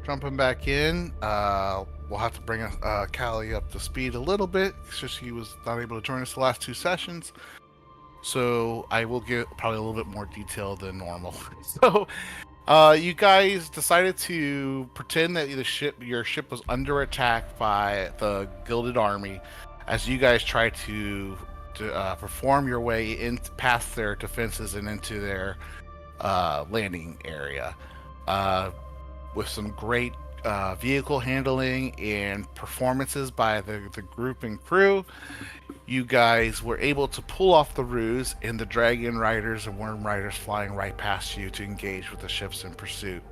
jumping back in. We'll have to bring Callie up to speed a little bit because she was not able to join us the last two sessions. So I will give probably a little bit more detail than normal. So you guys decided to pretend that your ship was under attack by the Gilded Army, as you guys try to perform your way in past their defenses and into their landing area. Uh, with some great vehicle handling and performances by the group and crew, you guys were able to pull off the ruse, and the dragon riders and worm riders flying right past you to engage with the ships in pursuit.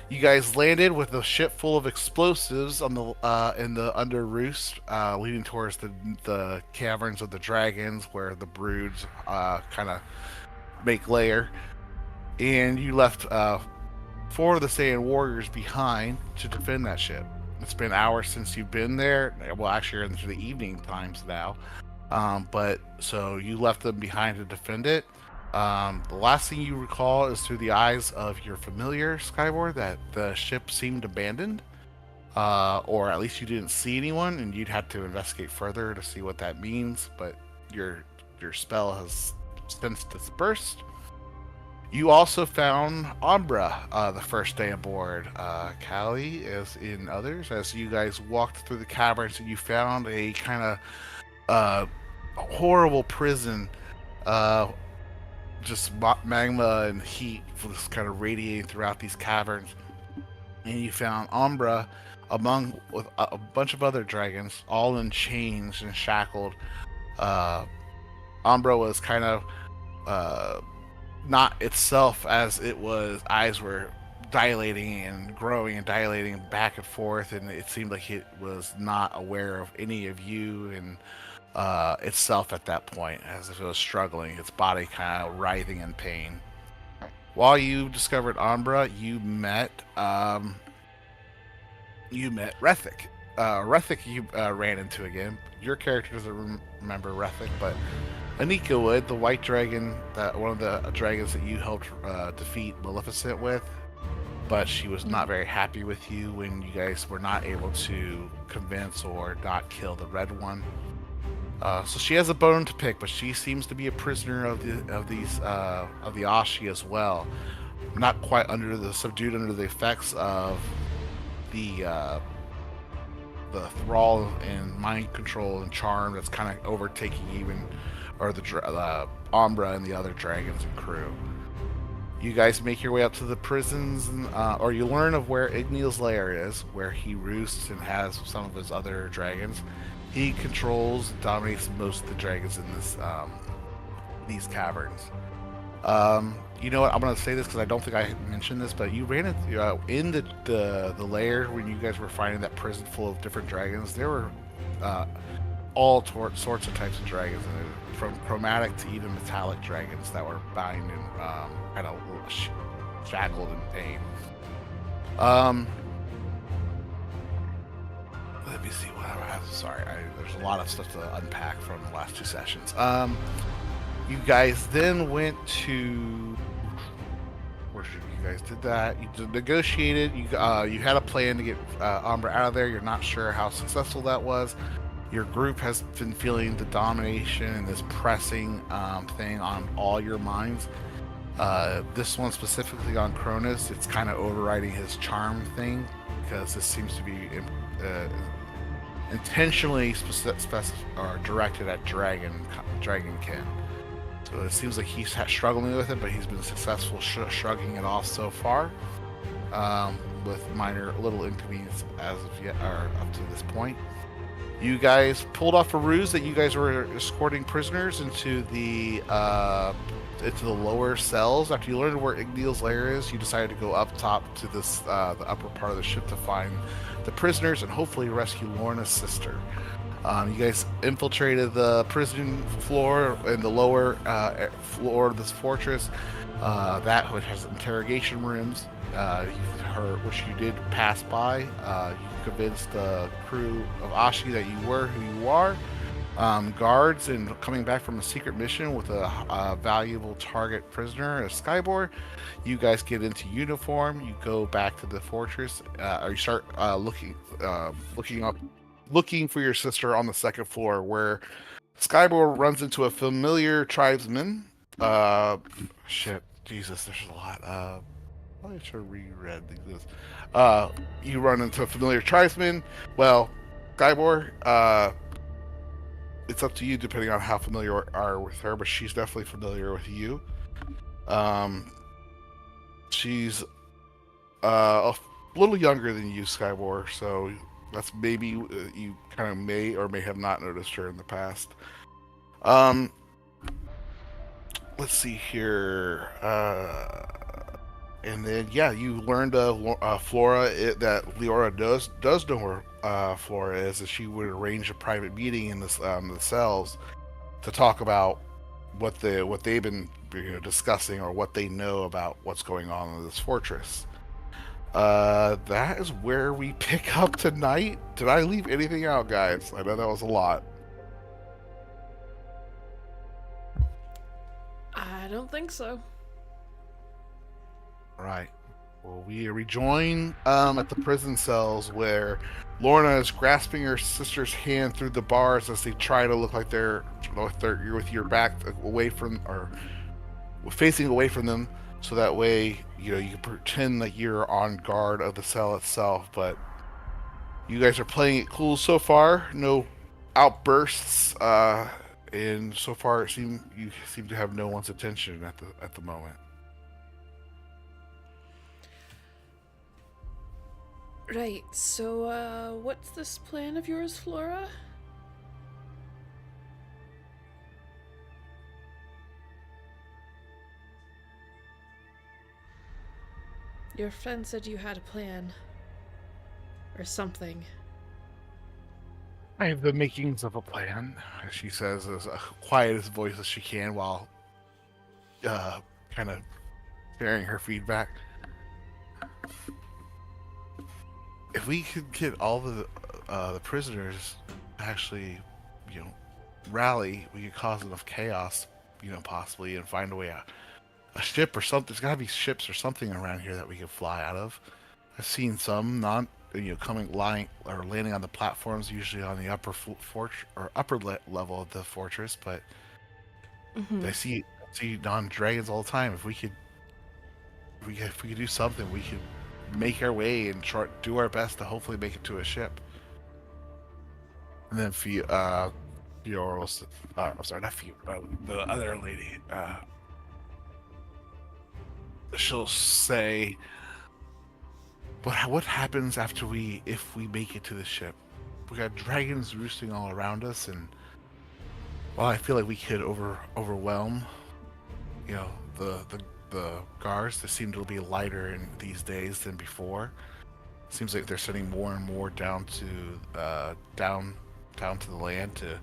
You guys landed with a ship full of explosives on the in the under roost, leading towards the caverns of the dragons, where the broods kind of make lair. And you left four of the Saiyan warriors behind to defend that ship. It's been hours since you've been there. Well, actually, you're into the evening times now. But so you left them behind to defend it. The last thing you recall is through the eyes of your familiar, Skyward, that the ship seemed abandoned. Or at least you didn't see anyone, and you'd have to investigate further to see what that means. But your spell has since dispersed. You also found Umbra the first day aboard. Callie, as in others, as you guys walked through the caverns, and you found a kind of horrible prison, uh, just magma and heat was kind of radiating throughout these caverns. And you found Umbra among with a bunch of other dragons, all in chains and shackled. Uh, Umbra was kind of not itself, as it was. Eyes were dilating and growing and dilating back and forth, and it seemed like it was not aware of any of you and itself at that point, as if it was struggling, its body kind of writhing in pain. While you discovered Umbra, you met Rethic. Rethic you ran into again. Your character doesn't remember Rethic, but Anika would, the white dragon, that one of the dragons that you helped defeat Maleficent with, but she was not very happy with you when you guys were not able to convince or not kill the red one. So she has a bone to pick, but she seems to be a prisoner of the Ashi as well. Not quite subdued under the effects of the the thrall and mind control and charm that's kind of overtaking even, or the Umbra and the other dragons and crew. You guys make your way up to the prisons, or you learn of where Igneal's lair is, where he roosts and has some of his other dragons. He controls, dominates most of the dragons in these caverns. You know what? I'm gonna say this because I don't think I mentioned this, but you ran it in the lair when you guys were finding that prison full of different dragons. There were all sorts of types of dragons, from chromatic to even metallic dragons that were bound and kind of shackled in pain. Let me see what I have. Sorry, there's a lot of stuff to unpack from the last two sessions. You guys then went to where should you guys did that? You negotiated. You had a plan to get Umbra out of there. You're not sure how successful that was. Your group has been feeling the domination and this pressing thing on all your minds. This one specifically on Cronus, it's kind of overriding his charm thing, because this seems to be intentionally or directed at Dragonkin. So it seems like he's struggling with it, but he's been successful shrugging it off so far, with minor little inconvenience as of yet, or up to this point. You guys pulled off a ruse that you guys were escorting prisoners into the lower cells. After you learned where Igneal's lair is, you decided to go up top to this the upper part of the ship to find the prisoners and hopefully rescue Lorna's sister. You guys infiltrated the prison floor and the lower floor of this fortress, that which has interrogation rooms, which you did pass by. You convinced the crew of Ashi that you were who you are. Guards and coming back from a secret mission with a valuable target prisoner, a Skyboard. You guys get into uniform. You go back to the fortress, or you start looking for your sister on the second floor, where Skyboard runs into a familiar tribesman. Uh, shit, Jesus, there's a lot. Probably should have reread this. Uh, you run into a familiar tribesman. Well, Skyboard, it's up to you depending on how familiar you are with her, but she's definitely familiar with you. Um, she's a little younger than you, Skywar, so that's maybe you kind of may or may have not noticed her in the past. Um, let's see here. And then yeah, you learned Flora that Leora does know where Flora is, and she would arrange a private meeting in the cells to talk about what they've been discussing or what they know about what's going on in this fortress. That is where we pick up tonight. Did I leave anything out, guys? I know that was a lot. I don't think so. All right. Well, we rejoin at the prison cells where Lorna is grasping her sister's hand through the bars as they try to look like you're with your back away from or facing away from them, so that way you can pretend that you're on guard of the cell itself. But you guys are playing it cool so far. No outbursts, and so far you seem to have no one's attention at the moment. Right, so, what's this plan of yours, Flora? Your friend said you had a plan. Or something. I have the makings of a plan, she says as quiet as voice as she can while kind of sharing her feedback. If we could get all the prisoners actually, rally, we could cause enough chaos, possibly, and find a way out. A ship or something. There's got to be ships or something around here that we could fly out of. I've seen some lying or landing on the platforms, usually on the upper level of the fortress. But I see non-dragons all the time. If we could do something, we could make our way and do our best to hopefully make it to a ship. And then Fiora will, I'm sorry, not Fiora, the other lady. She'll say, what happens if we make it to the ship? We got dragons roosting all around us, and I feel like we could overwhelm, the guards. They seem to be lighter in these days than before. Seems like they're sending more and more down to the land to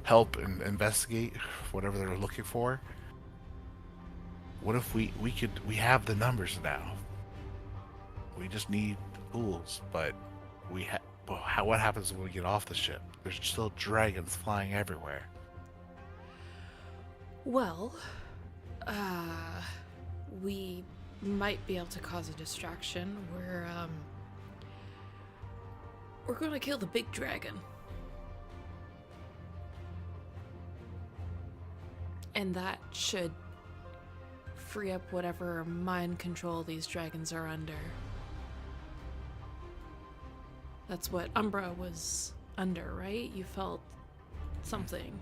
help and investigate whatever they're looking for. What if we have the numbers now? We just need tools, but what happens when we get off the ship? There's still dragons flying everywhere. Well, we might be able to cause a distraction. We're gonna kill the big dragon. And that should free up whatever mind control these dragons are under. That's what Umbra was under, right? You felt something.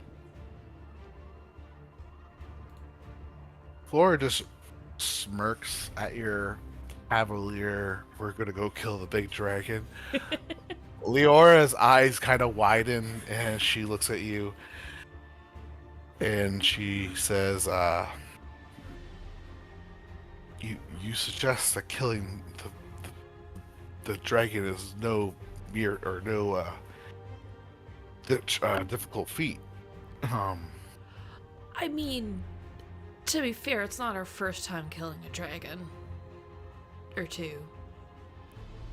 Flora just smirks at your cavalier, we're gonna go kill the big dragon. Leora's eyes kind of widen and she looks at you and she says, you suggest that killing the dragon is no mere or no difficult feat. I mean, to be fair, it's not our first time killing a dragon. Or two.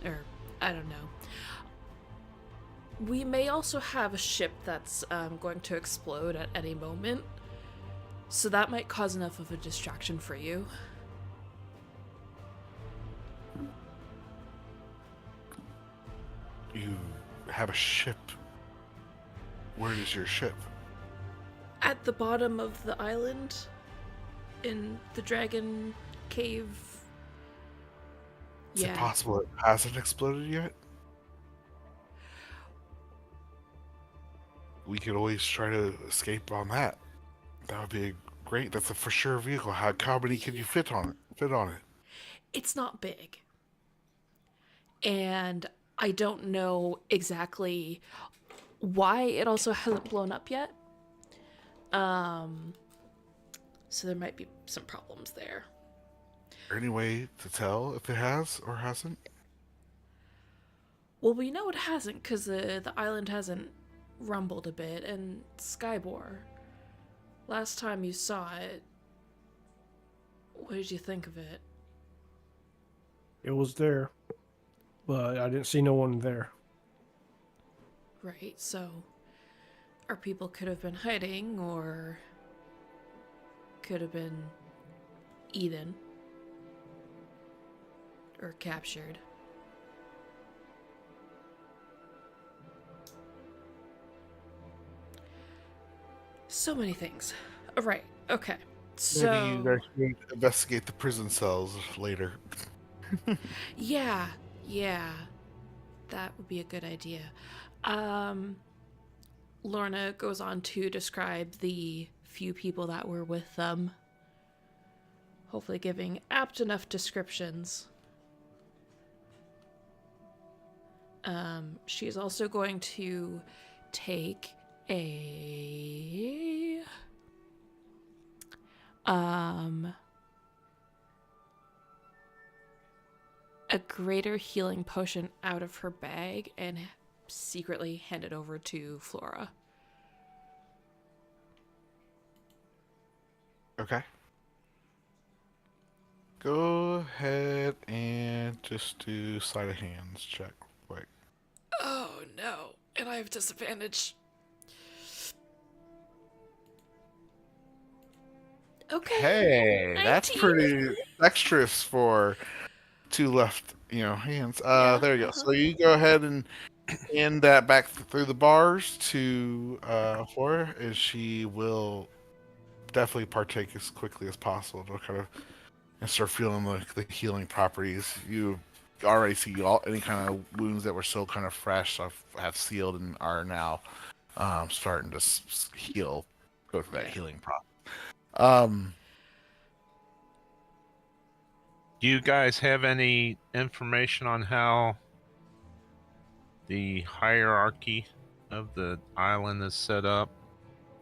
Or, I don't know. We may also have a ship that's going to explode at any moment, so that might cause enough of a distraction for you. You have a ship. Where is your ship? At the bottom of the island, in the dragon cave. Is it Yeah. possible it hasn't exploded yet? We could always try to escape on that. That would be great. That's a for sure vehicle. How many can you fit on it? Fit on it? It's not big. And I don't know exactly why it also hasn't blown up yet. So there might be some problems there. Any way to tell if it has or hasn't? Well, we know it hasn't because the island hasn't rumbled a bit, and Skybor, last time you saw it, what did you think of it? It was there, but I didn't see no one there. Right, so our people could have been hiding, or could have been eaten, or captured. So many things. Right, okay. So, Maybe you guys should investigate the prison cells later. yeah, yeah, that would be a good idea. Um, Lorna goes on to describe the few people that were with them, hopefully giving apt enough descriptions. She is also going to take a a greater healing potion out of her bag and secretly hand it over to Flora. Okay. Go ahead and just do sleight of hands check. Wait. Oh no, and I have disadvantage. Okay, Hey, that's 19. pretty dexterous for two left, hands. Yeah, There you go. uh-huh. So you go ahead and hand that back through the bars to Flora, and she will definitely partake as quickly as possible to kind of and start feeling the healing properties. You already see any kind of wounds that were still kind of fresh have sealed and are now starting to heal, go through that Yeah. healing process. Um, Do you guys have any information on how the hierarchy of the island is set up?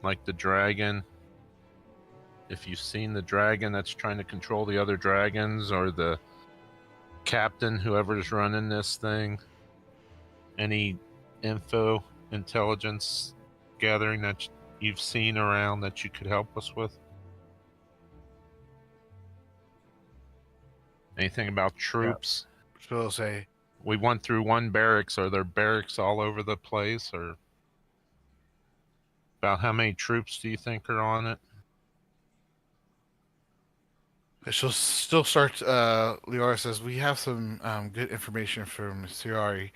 Like the dragon? If you've seen the dragon that's trying to control the other dragons, or the captain, whoever's running this thing? Any info, intelligence gathering that you've seen around that you could help us with? Anything about troops? so I'll say We went through one barracks. Are there barracks all over the place, or about how many troops do you think are on it? she'll still start. Liara says we have some good information from Sirari.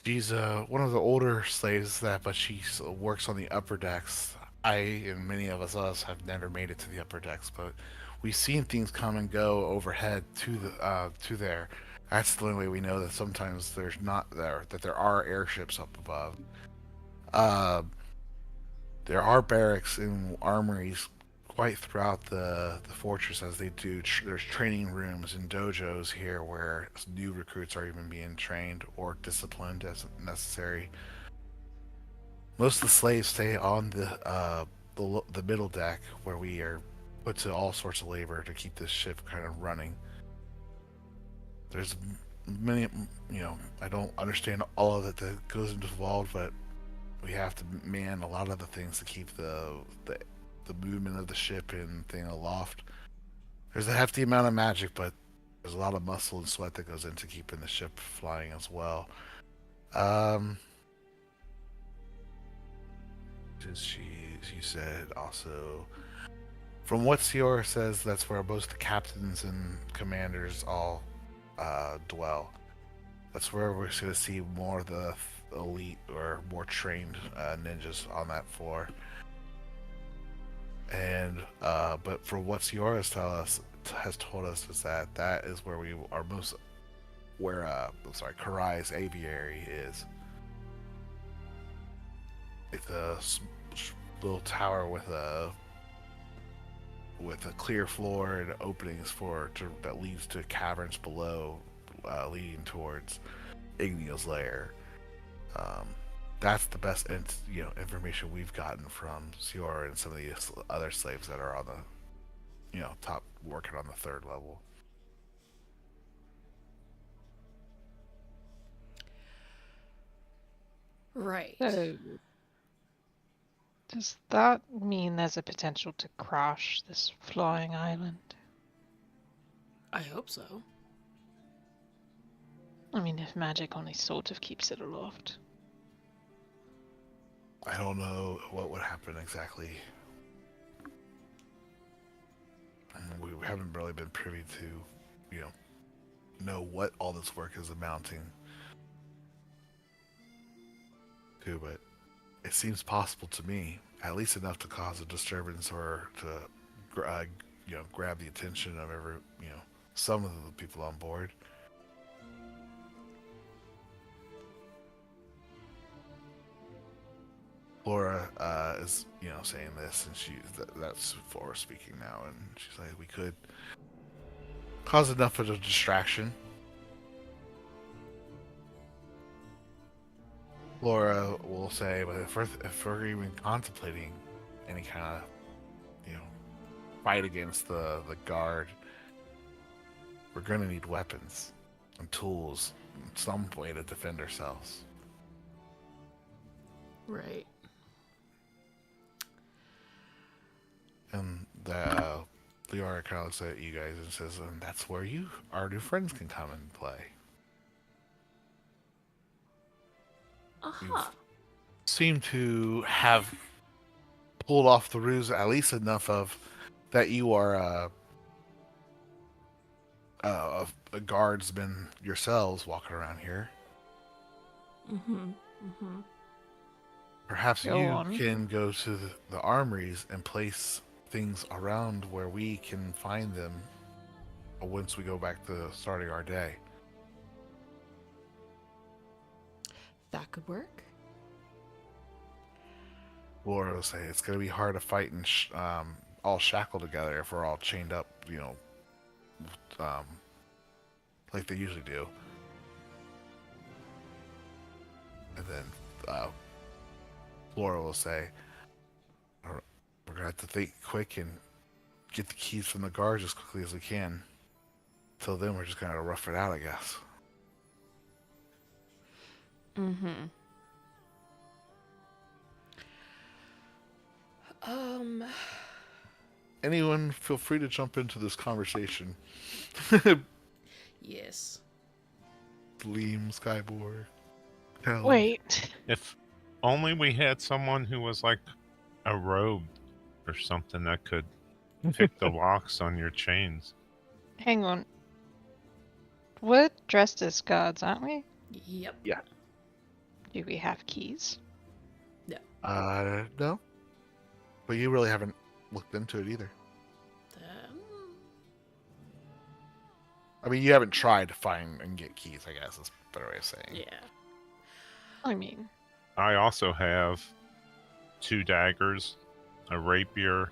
She's one of the older slaves but she works on the upper decks. I and many of us have never made it to the upper decks, but we've seen things come and go overhead to there. That's the only way we know that sometimes there's not there that there are airships up above. Uh, there are barracks and armories quite throughout the fortress as they do. There's training rooms and dojos here where new recruits are even being trained or disciplined as necessary. Most of the slaves stay on the middle deck where we are put to all sorts of labor to keep this ship kind of running. There's many, I don't understand all of it that goes involved, but we have to man a lot of the things to keep the movement of the ship and thing aloft. There's a hefty amount of magic, but there's a lot of muscle and sweat that goes into keeping the ship flying as well. Um, She said also, from what Siora says, that's where most of the captains and commanders all dwell. That's where we're going to see more of the elite or more trained ninjas on that floor. And but for what Siora has told us is that that is where we are most where I'm sorry, Karai's aviary is. It's a little tower with a clear floor and openings that leads to caverns below, leading towards Igneo's lair. Um, that's the best information we've gotten from Siora and some of the other slaves that are on the top working on the third level. Right. So, does that mean there's a potential to crash this flying island? I hope so. I mean, if magic only sort of keeps it aloft. I don't know what would happen exactly. And we haven't really been privy to, know what all this work is amounting to, but it seems possible to me, at least enough to cause a disturbance or to, grab the attention of some of the people on board. Laura is, saying this, and that's Flora speaking now, and she's like, we could cause enough of a distraction. Laura will say, but if we're even contemplating any kind of, fight against the guard, we're going to need weapons and tools, and some way to defend ourselves. Right. And Leora kind of looks at you guys and says, and that's where our new friends can come and play. Uh-huh. Seem to have pulled off the ruse at least enough of that you are a guardsman yourselves walking around here. Mm-hmm. Mm-hmm. Perhaps Go you on. can go to the armories and place things around where we can find them once we go back to starting our day. That could work. Laura will say it's going to be hard to fight and all shackled together if we're all chained up, like they usually do. And then Laura will say, we're going to have to think quick and get the keys from the guards as quickly as we can. Till then, we're just going to rough it out, I guess. Mm-hmm. Anyone, feel free to jump into this conversation. Yes. Liam, Skybor, Hell. Wait. If only we had someone who was like a rogue or something that could pick the locks on your chains. Hang on. We're dressed as guards, aren't we? Yep. Yeah. Do we have keys? No. But you really haven't looked into it either. I mean, you haven't tried to find and get keys, I guess is a better way of saying. Yeah. I mean, I also have 2 daggers, a rapier,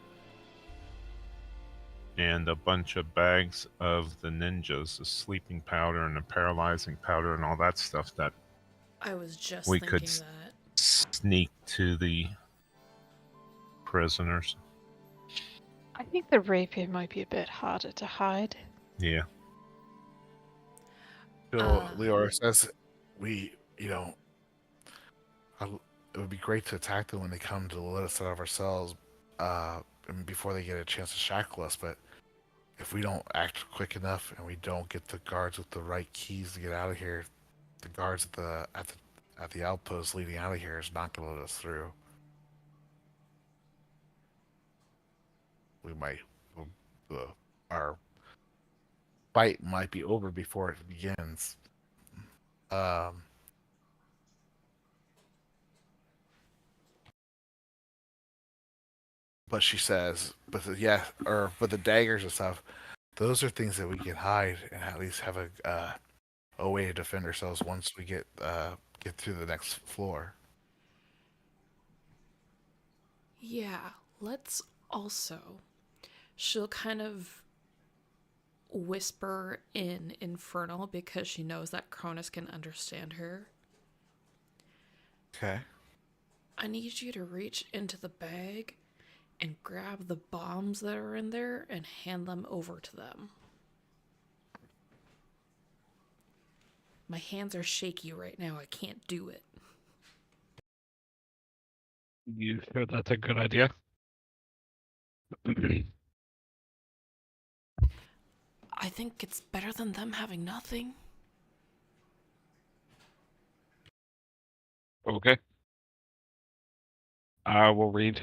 and a bunch of bags of the ninjas, the sleeping powder and the paralyzing powder and all that stuff that I was just we thinking could that. sneak to the prisoners. I think the rapier might be a bit harder to hide. Yeah. So Leora says, it would be great to attack them when they come to let us out of our cells, and before they get a chance to shackle us. But if we don't act quick enough and we don't get the guards with the right keys to get out of here, the guards at the outpost leading out of here is not going to let us through. we might uh, our fight might be over before it begins. Um, but she says, but the daggers and stuff, those are things that we can hide and at least have a way to defend ourselves once we get to the next floor. Yeah, let's also. She'll kind of whisper in Infernal because she knows that Cronus can understand her. Okay. I need you to reach into the bag and grab the bombs that are in there and hand them over to them. My hands are shaky right now. I can't do it. You sure that's a good idea? I think it's better than them having nothing. Okay. I will reach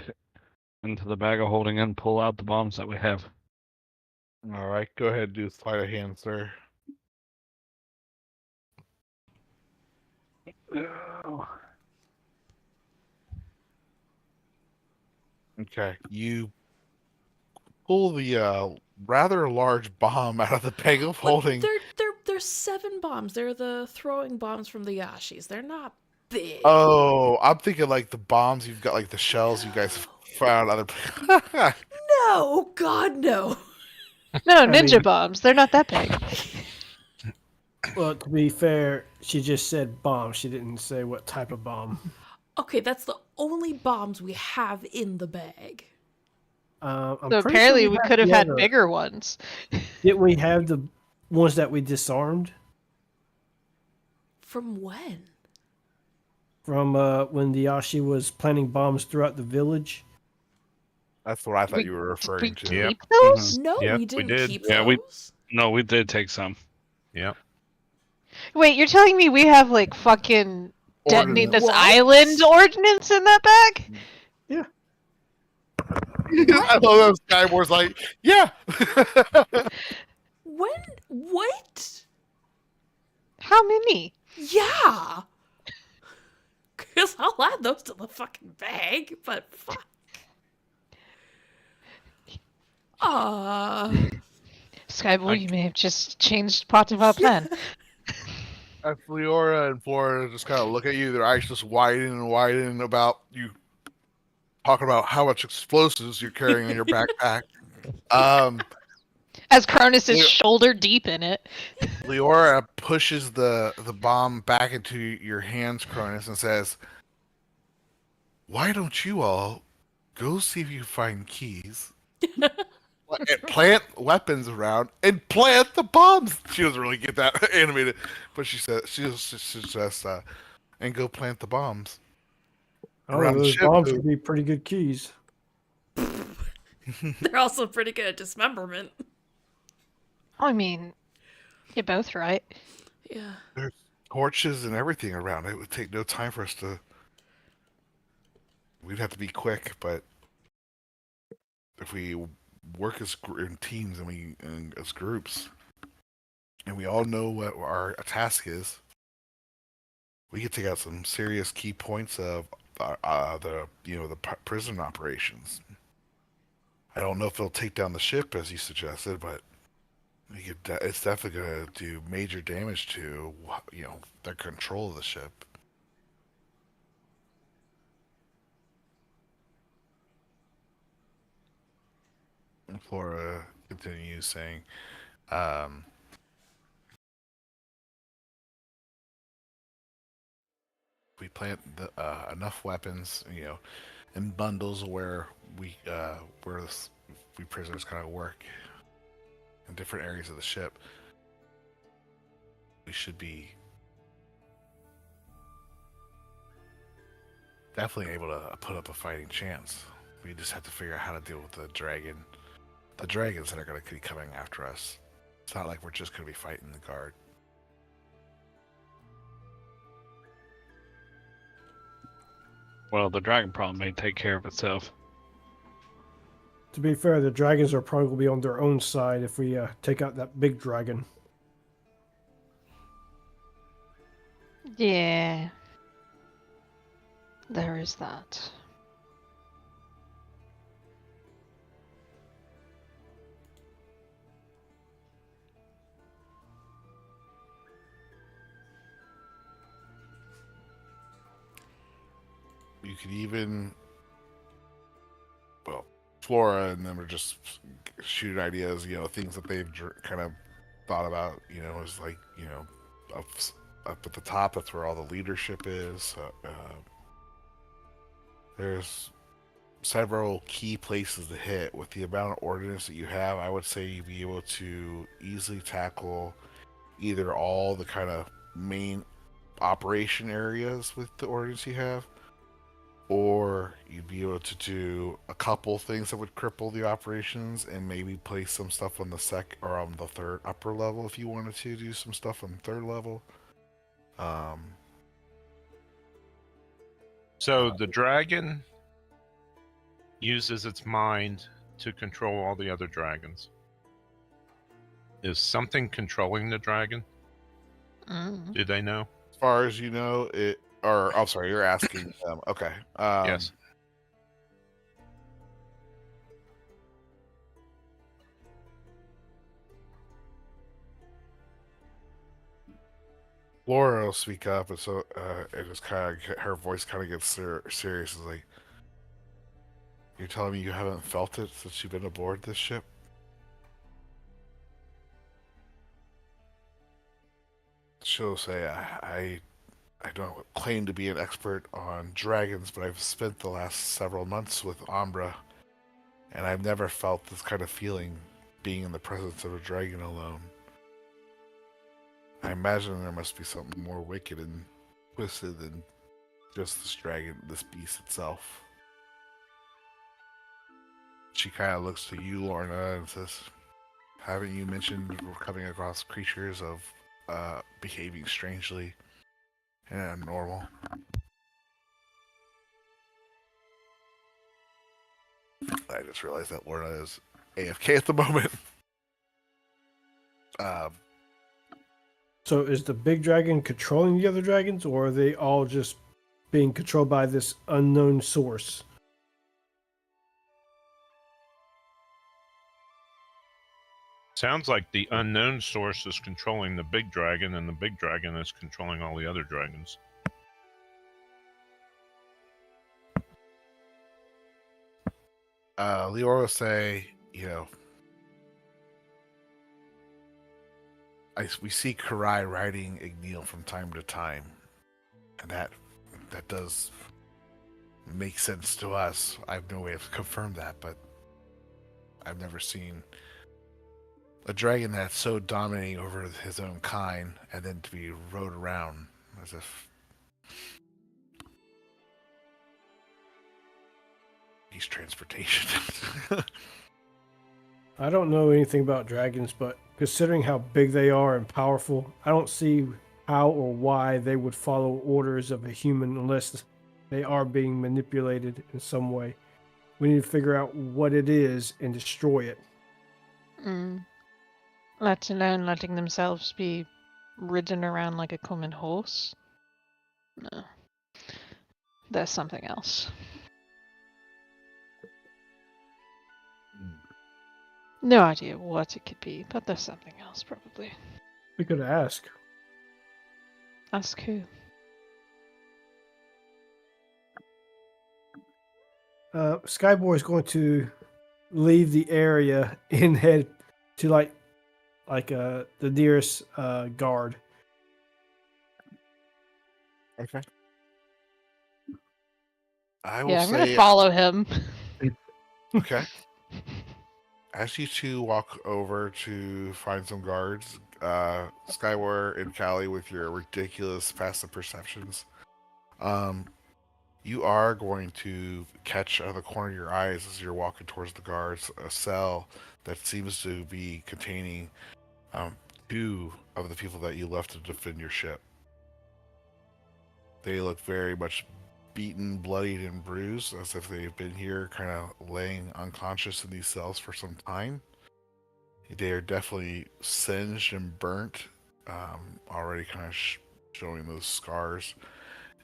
into the bag of holding and pull out the bombs that we have. All right. Go ahead and do sleight of hand, sir. Oh. Okay. You pull the rather large bomb out of the bag of holding. They're 7 bombs. They're the throwing bombs from the Yashis. They're not big. Oh, I'm thinking like the bombs you've got, like the shells you guys have found other places. No, God, no. No, I ninja mean- bombs. They're not that big. Well, to be fair, she just said bomb. She didn't say what type of bomb. Okay, that's the only bombs we have in the bag. I'm So pretty apparently sure we have could have the had other- bigger ones. Didn't we have the ones that we disarmed From when? from when the Yashi was planting bombs throughout the village? That's what I thought We- you were we referring to. Yep. keep those? No, Yep, we we didn't did. keep Yeah, those. No, we did take some. Yep. Wait, you're telling me we have like fucking detonate this What? island ordnance in that bag? I love that Skywar's like, yeah. When? What? How many? Yeah. Because I'll add those to the fucking bag, but fuck. Skyboy, you may have just changed part of our plan. As Leora and Flora just kind of look at you, their eyes just widen and widen about you talking about how much explosives you're carrying in your backpack. As Cronus is Yeah. shoulder deep in it. Leora pushes the bomb back into your hands, Cronus, and says, "Why don't you all go see if you find keys, and plant weapons around, and plant the bombs?" She doesn't really get that animated, but she said she suggests, and go plant the bombs. Oh, Around the those ship, bombs too. could be pretty good keys. They're also pretty good at dismemberment. I mean, you're both right. Yeah. There's torches and everything around. It would take no time for us to. We'd have to be quick, but if we work in teams and as groups, and we all know what our task is, we could take out some serious key points of the prison operations. I don't know if it'll take down the ship as you suggested, but it's definitely going to do major damage to their control of the ship. And Flora continues saying, we plant enough weapons, in bundles where we prisoners kind of work in different areas of the ship. We should be definitely able to put up a fighting chance. We just have to figure out how to deal with the dragons that are going to be coming after us. It's not like we're just going to be fighting the guard. Well, the dragon problem may take care of itself. To be fair, the dragons are probably going to be on their own side if we take out that big dragon. Yeah. There is that. You could even, well, Flora and them are just shooting ideas, things that they've kind of thought about, is like, up, up at the top, that's where all the leadership is. There's several key places to hit. With the amount of ordnance that you have, I would say you'd be able to easily tackle either all the kind of main operation areas with the ordnance you have, or you'd be able to do a couple things that would cripple the operations and maybe place some stuff on the or on the third upper level if you wanted to do some stuff on the third level. So the dragon uses its mind to control all the other dragons. Is something controlling the dragon? Do they know? As far as you know, I'm sorry, you're asking. Okay. Yes. Laura will speak up, and so it just kind of her voice kind of gets serious. It's like, you're telling me you haven't felt it since you've been aboard this ship? She'll say, I don't claim to be an expert on dragons, but I've spent the last several months with Umbra, and I've never felt this kind of feeling being in the presence of a dragon alone. I imagine there must be something more wicked and twisted than just this beast itself. She kind of looks to you, Lorna, and says, haven't you mentioned we're coming across creatures of behaving strangely and abnormal? I just realized that Lorna is AFK at the moment. So is the big dragon controlling the other dragons, or are they all just being controlled by this unknown source? Sounds like the unknown source is controlling the big dragon, and the big dragon is controlling all the other dragons. Leora will say, we see Karai riding Igneel from time to time, and that does make sense to us. I have no way to confirm that, but I've never seen a dragon that's so dominating over his own kind and then to be rode around as if he's transportation. I don't know anything about dragons, but considering how big they are and powerful, I don't see how or why they would follow orders of a human unless they are being manipulated in some way. We need to figure out what it is and destroy it. Let alone letting themselves be ridden around like a common horse. No. There's something else. No idea what it could be, but there's something else probably. We could ask. Ask who? Skyboy is going to leave the area and head to the nearest guard. Okay. I will Yeah, I'm say, gonna follow him. Okay. As you two walk over to find some guards, Skywar and Callie, with your ridiculous passive perceptions, you are going to catch out of the corner of your eyes as you're walking towards the guards a cell that seems to be containing two of the people that you left to defend your ship. They look very much beaten, bloodied, and bruised, as if they've been here kind of laying unconscious in these cells for some time. They are definitely singed and burnt, already kind of showing those scars,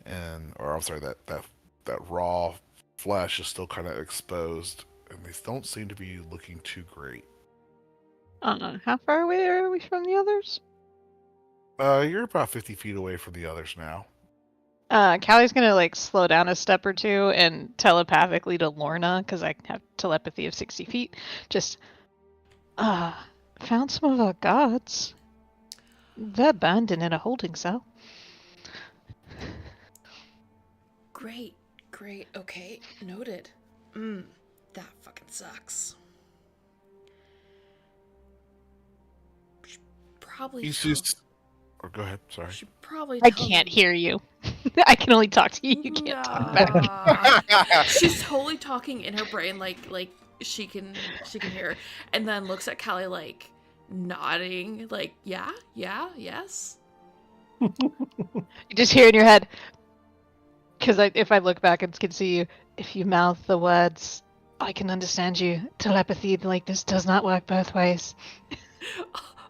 or I'm sorry, that raw flesh is still kind of exposed, and they don't seem to be looking too great. How far away are we from the others? You're about 50 feet away from the others now. Callie's gonna like slow down a step or two and telepathically to Lorna, because I have telepathy of 60 feet. Just, found some of our guards. They're abandoned in a holding cell. Great. Okay, noted. That fucking sucks. Should probably He's tell- just. Or go ahead. Sorry. should probably I tell can't them- hear you. I can only talk to you. You can't talk back. Nah. She's totally talking in her brain like she can hear, and then looks at Callie like nodding, like yeah, yes. You just hear in your head, because if I look back and can see you, if you mouth the words, I can understand you. Telepathy like this does not work both ways.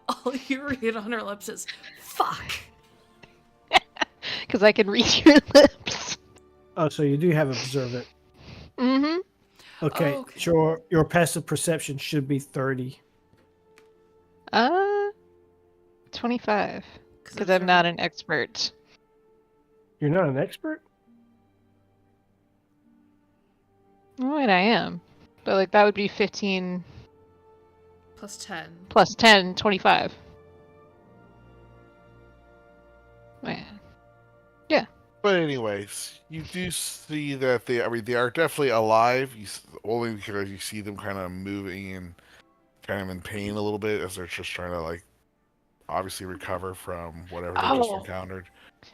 All you read on her lips is fuck. Because I can read your lips. Oh, so you do have observant. Mm-hmm. Okay, Okay. sure. Your passive perception should be 30. 25. Because I'm not an expert. You're not an expert? Oh, wait, I am. But like that would be 15 plus 10. plus 10, 25. Man. But anyways, you do see that they are definitely alive. Only because you see them kind of moving and kind of in pain a little bit as they're just trying to like obviously recover from whatever they just encountered.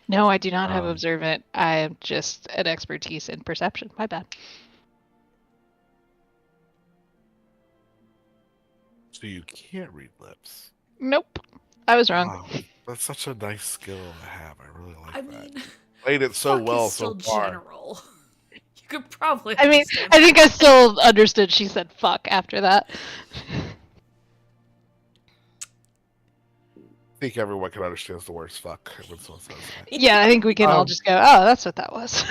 No, I do not have Um, observant. I am just an expertise in perception. My bad. So you can't read lips. Nope. I was wrong. Wow, that's such a nice skill to have. I really like I that. mean, Played it so fuck well is still so far. general. You could probably. I mean, understand I think I still understood she said fuck after that. I think everyone can understand the words fuck when someone says that. Yeah, I think we can all just go, oh, that's what that was.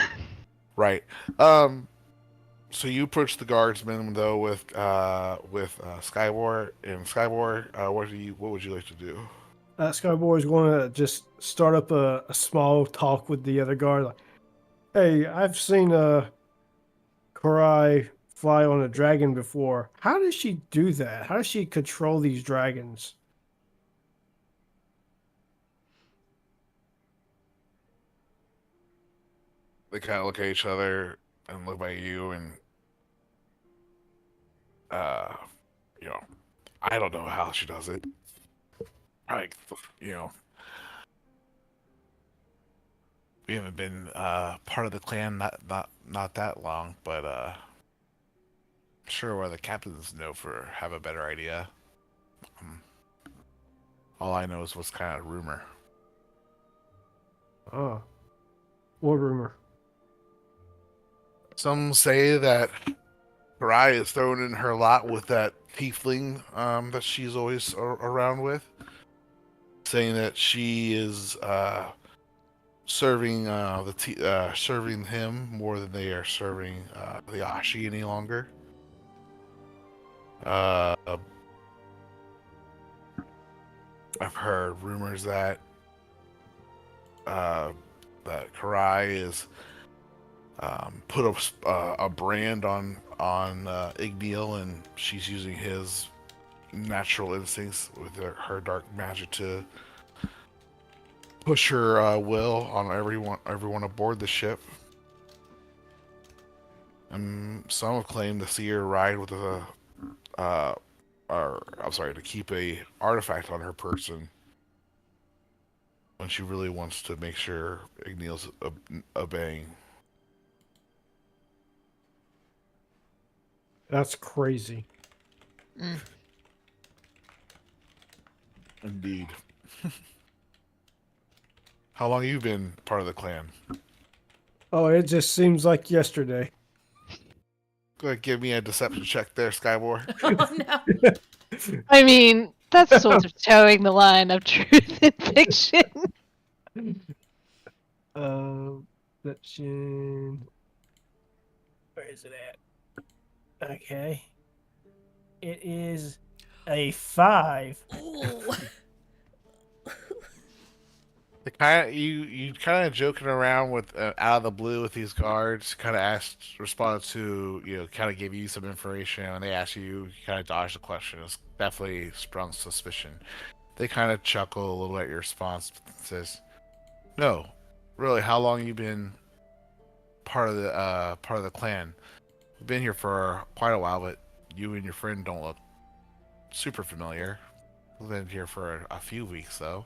Right. So you approach the guardsman though with Skywar, and Skywar, what would you like to do? Skyboy is going to just start up a small talk with the other guard. Like, hey, I've seen Karai fly on a dragon before. How does she do that? How does she control these dragons? They kind of look at each other and look at you, and you know, I don't know how she does it. Like, you know, we haven't been part of the clan not that long, but sure, where the captains have a better idea. All I know is what's kind of rumor. Oh, what rumor? Some say that Karai is thrown in her lot with that tiefling that she's always around with, saying that she is serving serving him more than they are serving the Ashi any longer. I've heard rumors that that Karai is put a brand on Igneal, and she's using his natural instincts with her dark magic to push her will on everyone aboard the ship. And some have claimed to see her ride with to keep a artifact on her person when she really wants to make sure Igneal's obeying. That's crazy. Indeed. How long have you been part of the clan? Oh, it just seems like yesterday. Go ahead, give me a deception check there, Skywar. Oh no. I mean, that's sort of towing the line of truth and fiction. Deception. Where is it at? Okay. It is a 5. Ooh. The kind of, you kind of joking around with out of the blue with these guards. Kind of responded to kind of give you some information, and they asked you kind of dodged the question. It's definitely sprung suspicion. They kind of chuckle a little at your response. Says, "No, really, how long you been part of the clan? We've been here for quite a while, but you and your friend don't look super familiar. We've been here for a few weeks, though."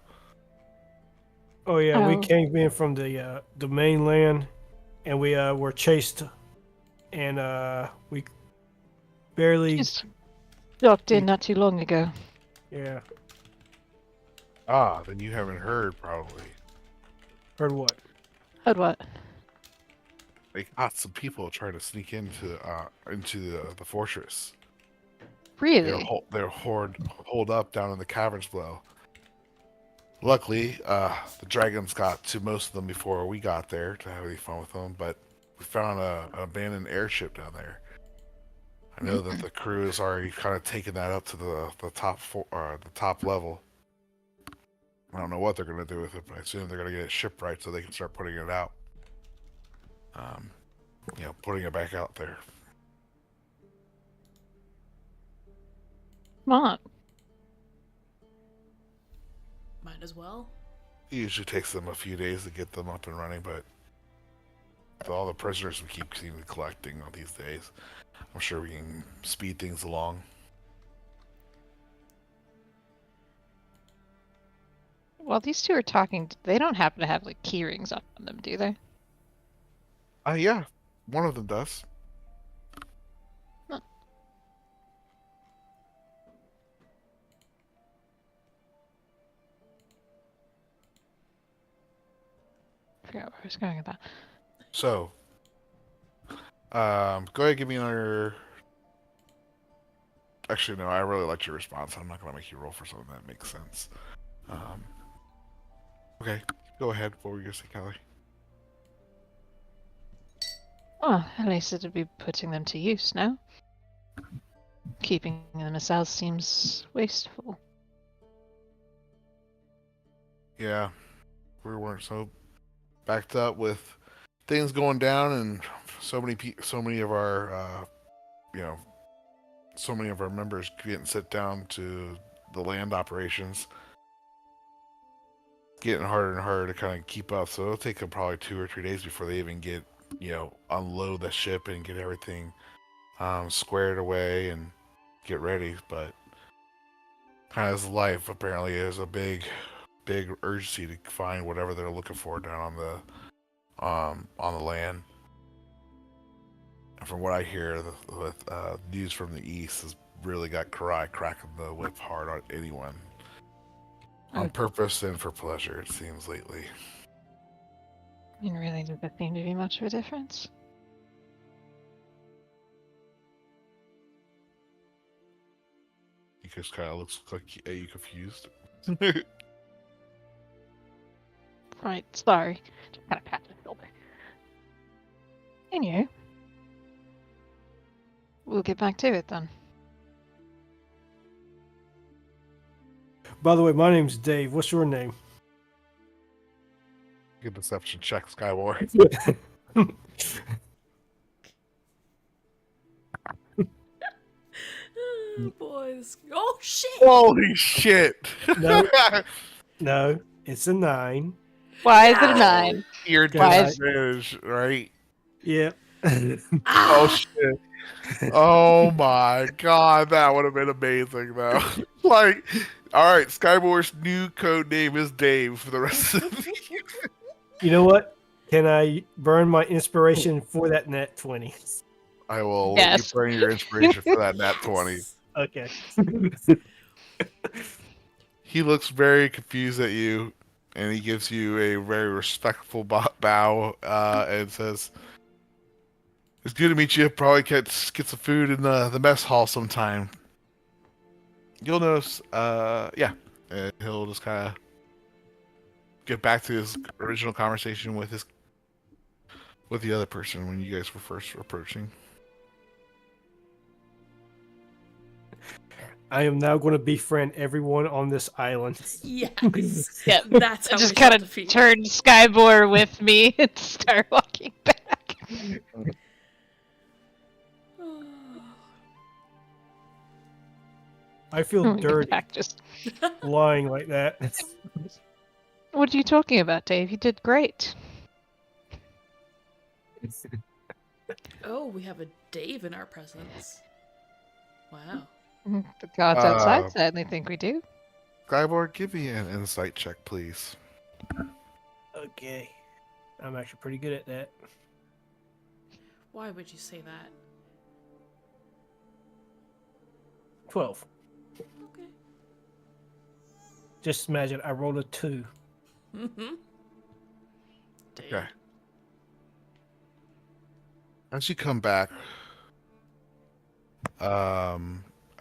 Oh yeah, we Oh. came in from the mainland, and we were chased, and we barely Just docked in not too long ago. yeah. Ah, then you haven't heard probably. Heard what? Heard what? They got some people trying to sneak into the fortress. Really? They're holed up down in the caverns below. Luckily, the dragons got to most of them before we got there to have any fun with them. But we found an abandoned airship down there. I know that the crew has already kind of taken that up to the top level. I don't know what they're going to do with it, but I assume they're going to get it shipwright so they can start putting it out. Putting it back out there. Smart. Might as well. It usually takes them a few days to get them up and running, but with all the prisoners we keep collecting on these days, I'm sure we can speed things along. While these two are talking, they don't happen to have like key rings on them, do they? Yeah, one of them does. Huh. Forgot where I was going with that. So, go ahead and give me another. Actually, no, I really liked your response. I'm not going to make you roll for something that makes sense. Okay, go ahead. What were you going to say, Kelly? Oh, at least it'd be putting them to use now. Keeping them as cells seems wasteful. Yeah, we weren't so backed up with things going down, and so many of our, so many of our members getting sent down to the land operations. Getting harder and harder to kind of keep up, so it'll take them probably 2 or 3 days before they even get, unload the ship and get everything squared away and get ready. But kind of as life, apparently, there's a big urgency to find whatever they're looking for down on the land. And from what I hear, with news from the east has really got cracking the whip hard on anyone. On purpose and for pleasure, it seems lately. I mean, really, does that seem to be much of a difference? He just kind of looks like you confused. Right, sorry. Just kind of pat my shoulder. Anyway, we'll get back to it then. By the way, my name's Dave. What's your name? Good deception check, Skywar. Oh, boys. Oh shit. Holy shit! No. No, it's a 9. Why is it a 9? You're Why is- disadvantaged, right? Yep. Oh Ah, shit! Oh my god, that would have been amazing though. Like, all right, Skybore's new code name is Dave for the rest of the year. You know what? Can I burn my inspiration for that net 20? I will let Yes. you burn your inspiration for that nat 20. Okay. He looks very confused at you, and he gives you a very respectful bow and says, "It's good to meet you. Probably get some food in the mess hall sometime." You'll notice, yeah, and he'll just kind of get back to his original conversation with the other person when you guys were first approaching. I am now going to befriend everyone on this island. Yes. Yeah, That's how just we shall kind of defeat. turn Skybor with me and start walking back. I feel Oh my dirty back just. lying like that. What are you talking about, Dave? You did great. Oh, we have a Dave in our presence. Wow. The gods outside certainly think we do. Skyborg, give me an insight check, please. Okay. I'm actually pretty good at that. Why would you say that? 12. Okay. Just imagine I rolled a 2. Mm-hmm. Dave. Okay. As you come back,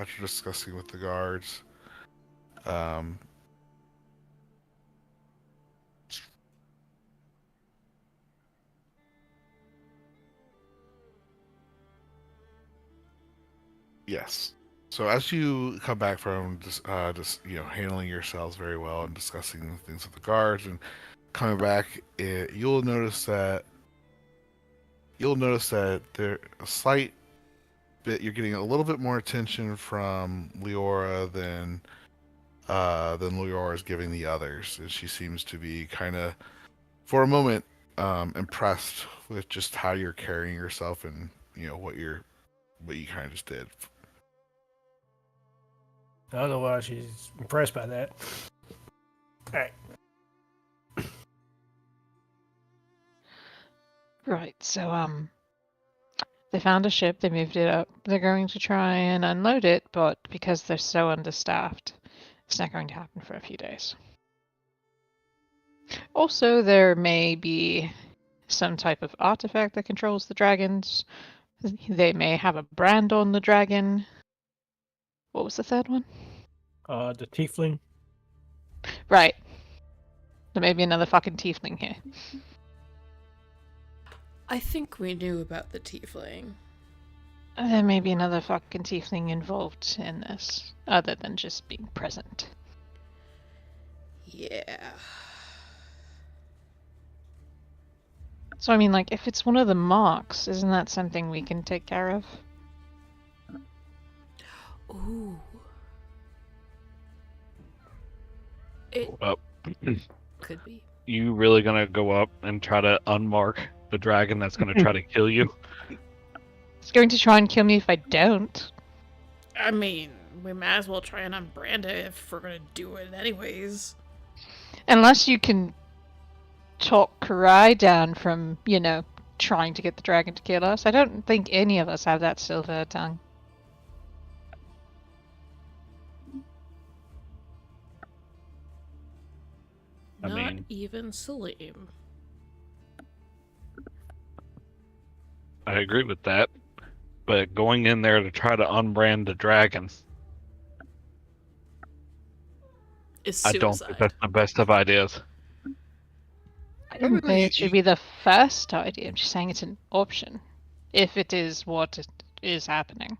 after discussing with the guards, yes. So as you come back from just handling yourselves very well and discussing things with the guards and coming back, you'll notice that there a slight bit you're getting a little bit more attention from Leora than Leora is giving the others, and she seems to be kind of, for a moment, impressed with just how you're carrying yourself and what you kind of just did. I don't know why she's impressed by that. Alright. Right, so, they found a ship, they moved it up. They're going to try and unload it, but because they're so understaffed, it's not going to happen for a few days. Also, there may be some type of artifact that controls the dragons. They may have a brand on the dragon. What was the third one? The tiefling. Right. There may be another fucking tiefling here. I think we knew about the tiefling. There may be another fucking tiefling involved in this, other than just being present. Yeah. So, I mean, like, if it's one of the marks, isn't that something we can take care of? Ooh. It Up. could be. You really gonna go up and try to unmark the dragon that's gonna try to kill you? It's going to try and kill me if I don't. I mean, we might as well try and unbrand it if we're gonna do it anyways. Unless you can talk Karai down from, trying to get the dragon to kill us. I don't think any of us have that silver tongue. I Not mean- even Salim. I agree with that. But going in there to try to unbrand the dragon, Is I suicide. don't think that's the best of ideas. I didn't say it should be the first idea. I'm just saying it's an option. If it is what is happening.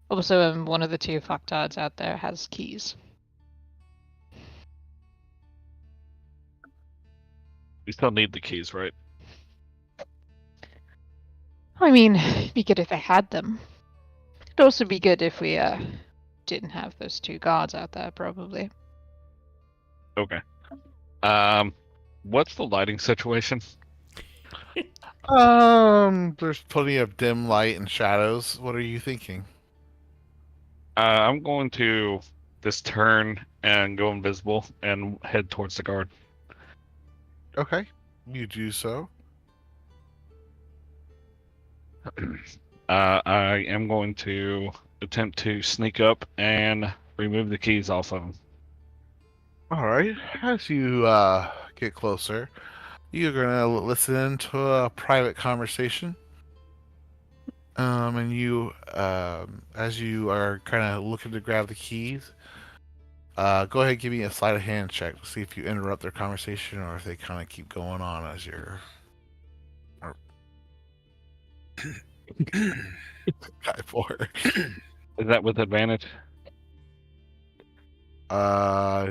Also, one of the two fucktards out there has keys. We still need the keys, right? I mean, it'd be good if they had them. It'd also be good if we didn't have those two guards out there, probably. Okay. What's the lighting situation? There's plenty of dim light and shadows. What are you thinking? I'm going to just turn and go invisible and head towards the guard. Okay, you do so. I am going to attempt to sneak up and remove the keys off of him. All right. As you get closer, you're gonna listen to a private conversation. And you, as you are kind of looking to grab the keys, go ahead and give me a sleight of hand check to see if you interrupt their conversation or if they kind of keep going on as you're. Or... Guy 4. Is that with advantage?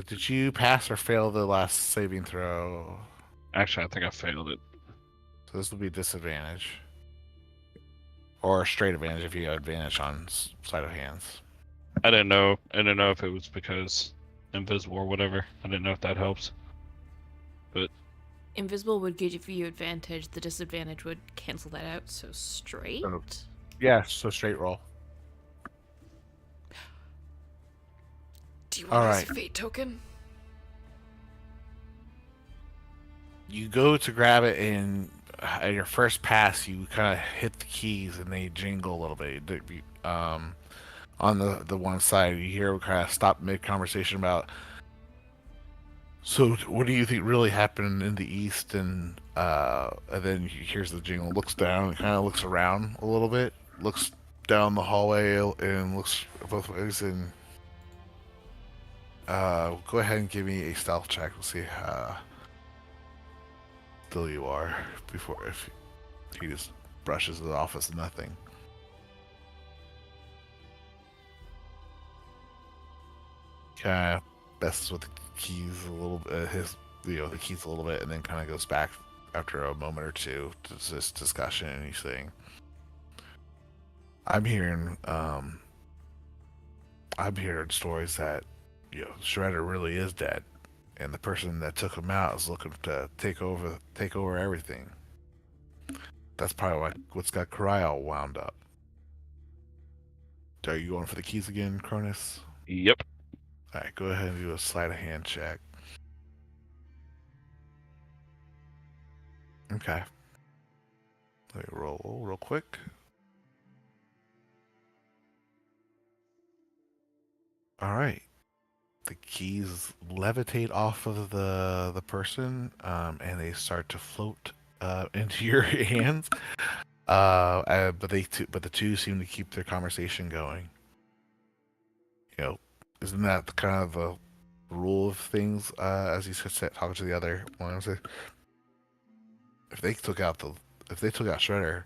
Did you pass or fail the last saving throw? Actually, I think I failed it. So this will be disadvantage. Or straight advantage if you have advantage on sleight of hands. I didn't know. I didn't know if it was because invisible or whatever. I didn't know if that helps. But Invisible would give you advantage. The disadvantage would cancel that out. So straight. Oh. Yeah, so straight roll. Do you want All to right. use a fate token? You go to grab it, and at your first pass, you kind of hit the keys, and they jingle a little bit. On the one side, you hear kind of stop mid conversation about. So, what do you think really happened in the east? And then he hears the jingle, looks down, and kind of looks around a little bit, looks down the hallway, and looks both ways. And go ahead and give me a stealth check. We'll see how still you are before if he just brushes it off as nothing. Kind of messes with the keys a little bit, the keys a little bit, and then kind of goes back after a moment or two to this discussion, and he's saying, I'm hearing stories that Shredder really is dead, and the person that took him out is looking to take over everything. That's probably what's got Karai all wound up. Are you going for the keys again, Cronus? yep. Alright, go ahead and do a sleight of hand check. Okay. Let me roll real quick. Alright. The keys levitate off of the person, and they start to float into your hands. But the two seem to keep their conversation going. Isn't that kind of the rule of things? As you said, talking to the other one, if they took out Shredder,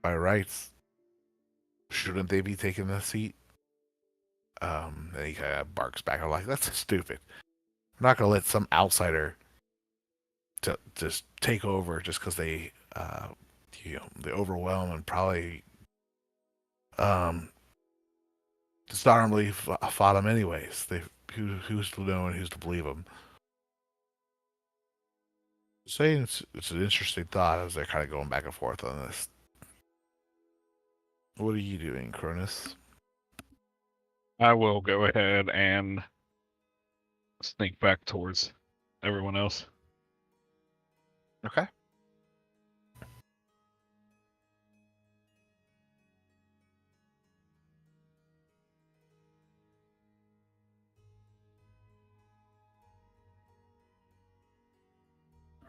by rights, shouldn't they be taking the seat? And he kind of barks back. I'm like, that's stupid. I'm not gonna let some outsider to just take over just because they overwhelm and probably dishonorably fought him anyways. Who's to know and who's to believe him? Saying it's an interesting thought as they're kind of going back and forth on this. What are you doing, Cronus? I will go ahead and sneak back towards everyone else. Okay.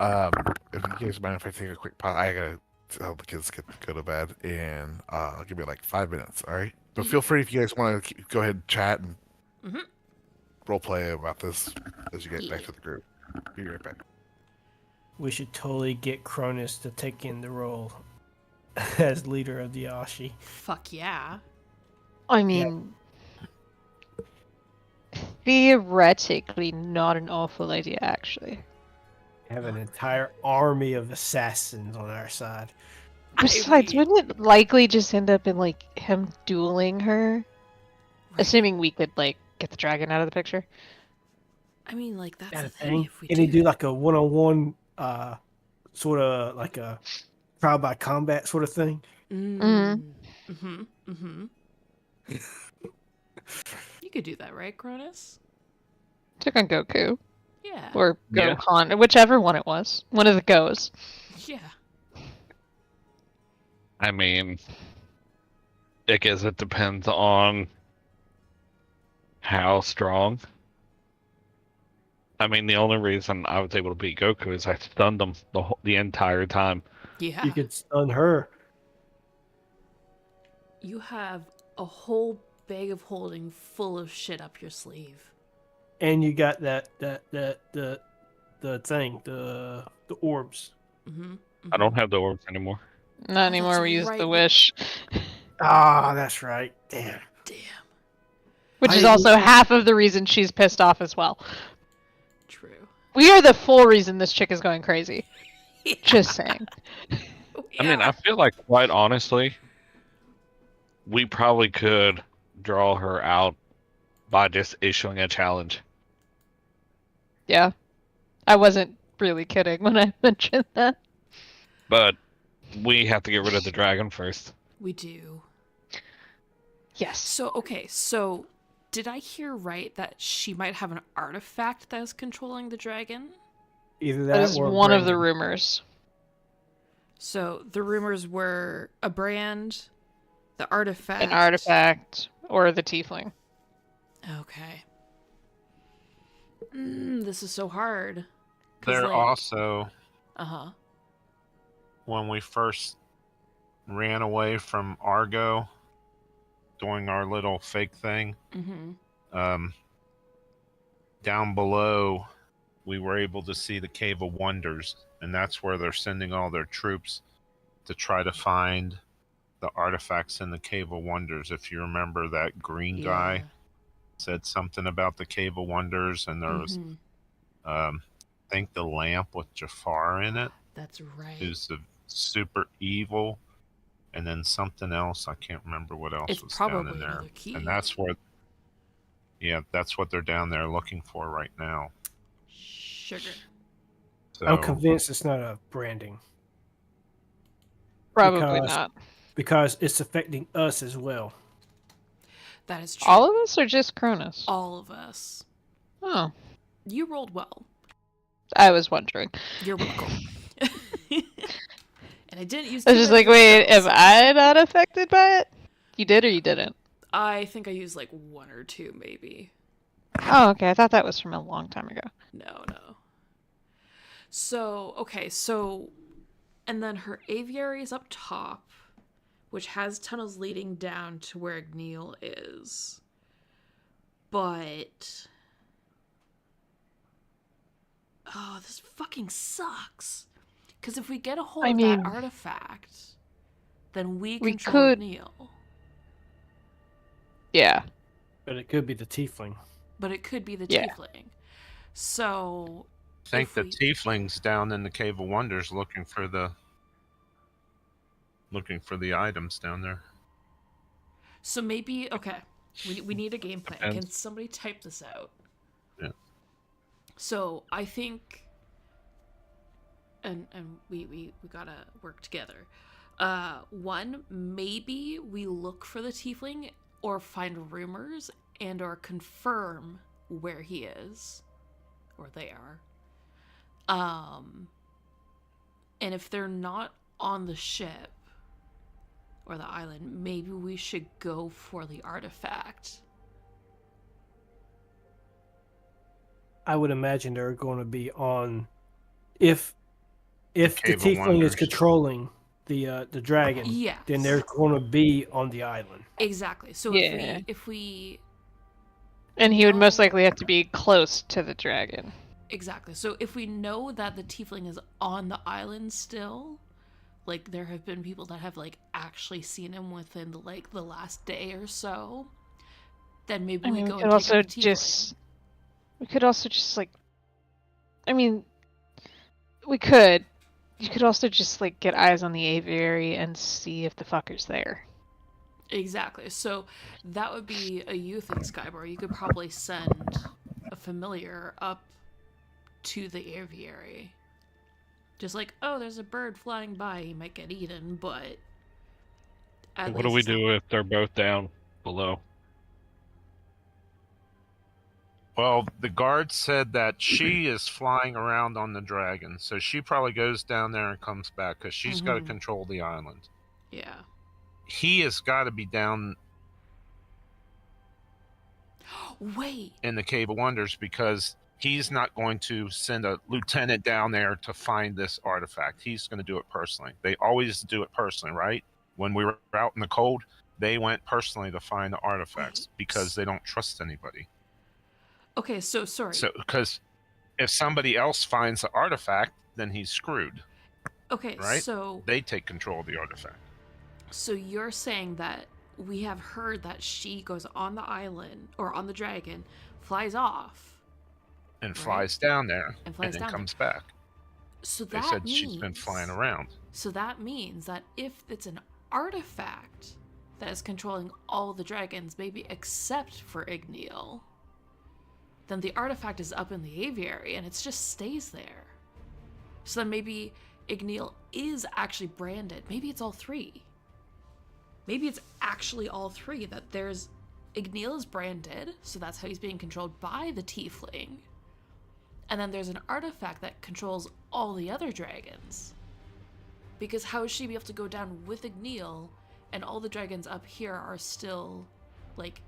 If you guys mind if I take a quick pause, I gotta tell the kids to go to bed, and I'll give you like 5 minutes. All right, but feel free if you guys want to go ahead and chat and role play about this as you get back to the group. Be right back. We should totally get Cronus to take in the role as leader of the Ashi. Fuck yeah. I mean, theoretically, not an awful idea, actually. Have an entire army of assassins on our side. Besides, wouldn't it likely just end up in, like, him dueling her? Right. Assuming we could, like, get the dragon out of the picture. I mean, like, that's the thing. thing. If we Can he do like a one-on-one, sort of like a trial by combat sort of thing? You could do that, right, Cronus? Took on Goku. Yeah. Or Gohan, whichever one it was. One of the Go's. Yeah. I mean, I guess it depends on how strong. I mean, the only reason I was able to beat Goku is I stunned him the entire time. Yeah. You could stun her. You have a whole bag of holding full of shit up your sleeve. And you got the thing, the orbs. Mm-hmm. I don't have the orbs anymore. Not Oh, anymore. that's We used right. the wish, Ah, that's right. Damn. Damn. which is I- also half of the reason she's pissed off as well. True. We are the full reason this chick is going crazy. Yeah. Just saying. I mean, I feel like, quite honestly, we probably could draw her out by just issuing a challenge. Yeah. I wasn't really kidding when I mentioned that. But we have to get rid of the dragon first. We do. Yes. So, okay, so did I hear right that she might have an artifact that is controlling the dragon? Either That that is or one of the Brandon. rumors. So the rumors were a brand, the artifact. An artifact or the tiefling. Okay. This is so hard. They're also, Uh-huh. when we first ran away from Argo, doing our little fake thing, Mm-hmm. down below, we were able to see the Cave of Wonders, and that's where they're sending all their troops to try to find the artifacts in the Cave of Wonders. If you remember, that green guy said something about the Cave of Wonders, and there was, I think, the lamp with Jafar in it. That's right. Who's the super evil, and then something else. I can't remember what else It's was probably down in there. another key. And that's where, yeah, that's what they're down there looking for right now. Sugar. So, I'm convinced it's not a branding Probably Because- not. because it's affecting us as well. That is true. All of us or just Cronus? All of us. Oh, You rolled well. I was wondering. You're welcome. And I didn't use. I was too just many like, wait, spells. am I not affected by it? You did or you didn't? I think I used like one or two, maybe. Oh, okay. I thought that was from a long time ago. No. So, okay, so... And then her aviary is up top, which has tunnels leading down to where Neil is. But... Oh, this fucking sucks. Because if we get a hold of that artifact, then we control could- Neil. Yeah. But it could be the tiefling. But it could be the Yeah. tiefling. So... I think if the we- tiefling's down in the Cave of Wonders looking for the items down there. So maybe, okay, we need a game plan. Can Depends. somebody type this out? Yeah. So I think, and we gotta work together. One, maybe we look for the tiefling or find rumors and or confirm where he is, or they are. And if they're not on the ship or the island, maybe we should go for the artifact. I would imagine they're going to be on. If the Cave of tiefling is Wonders. controlling the dragon, Yes. then they're going to be on the island. Exactly. So Yeah. if we And he would most No. likely have to be close to the dragon. exactly. So if we know that the tiefling is on the island still, like there have been people that have like actually seen him within the last day or so, then maybe I we mean, go we and could take out also the tiefling. just. We could also just like. I mean, we could. You could also just like get eyes on the aviary and see if the fucker's there. Exactly. So that would be a you thing, Skybor. You could probably send a familiar up to the aviary. Just like, oh, there's a bird flying by. He might get eaten, but... What do we do if they're both down below? Well, the guard said that she is flying around on the dragon, so she probably goes down there and comes back because she's got to Mhm. control the island. Yeah. He has got to be down. Wait. in the Cave of Wonders because he's not going to send a lieutenant down there to find this artifact. He's going to do it personally. They always do it personally, right? When we were out in the cold, they went personally to find the artifacts because they don't trust anybody. Okay, so sorry. So, because if somebody else finds the artifact, then he's screwed. Okay, right? so They take control of the artifact. So you're saying that we have heard that she goes on the island or on the dragon, flies off, And right? flies down there And flies then down comes back. So They that said means she's been flying around. So that means that if it's an artifact that is controlling all the dragons, maybe except for Igneal, then the artifact is up in the aviary and it just stays there. So then maybe Igneal is actually branded. Maybe it's all three. Maybe it's actually all three, that there's Igneal is branded, so that's how he's being controlled by the tiefling. And then there's an artifact that controls all the other dragons. Because how would she be able to go down with Igneal and all the dragons up here are still, like,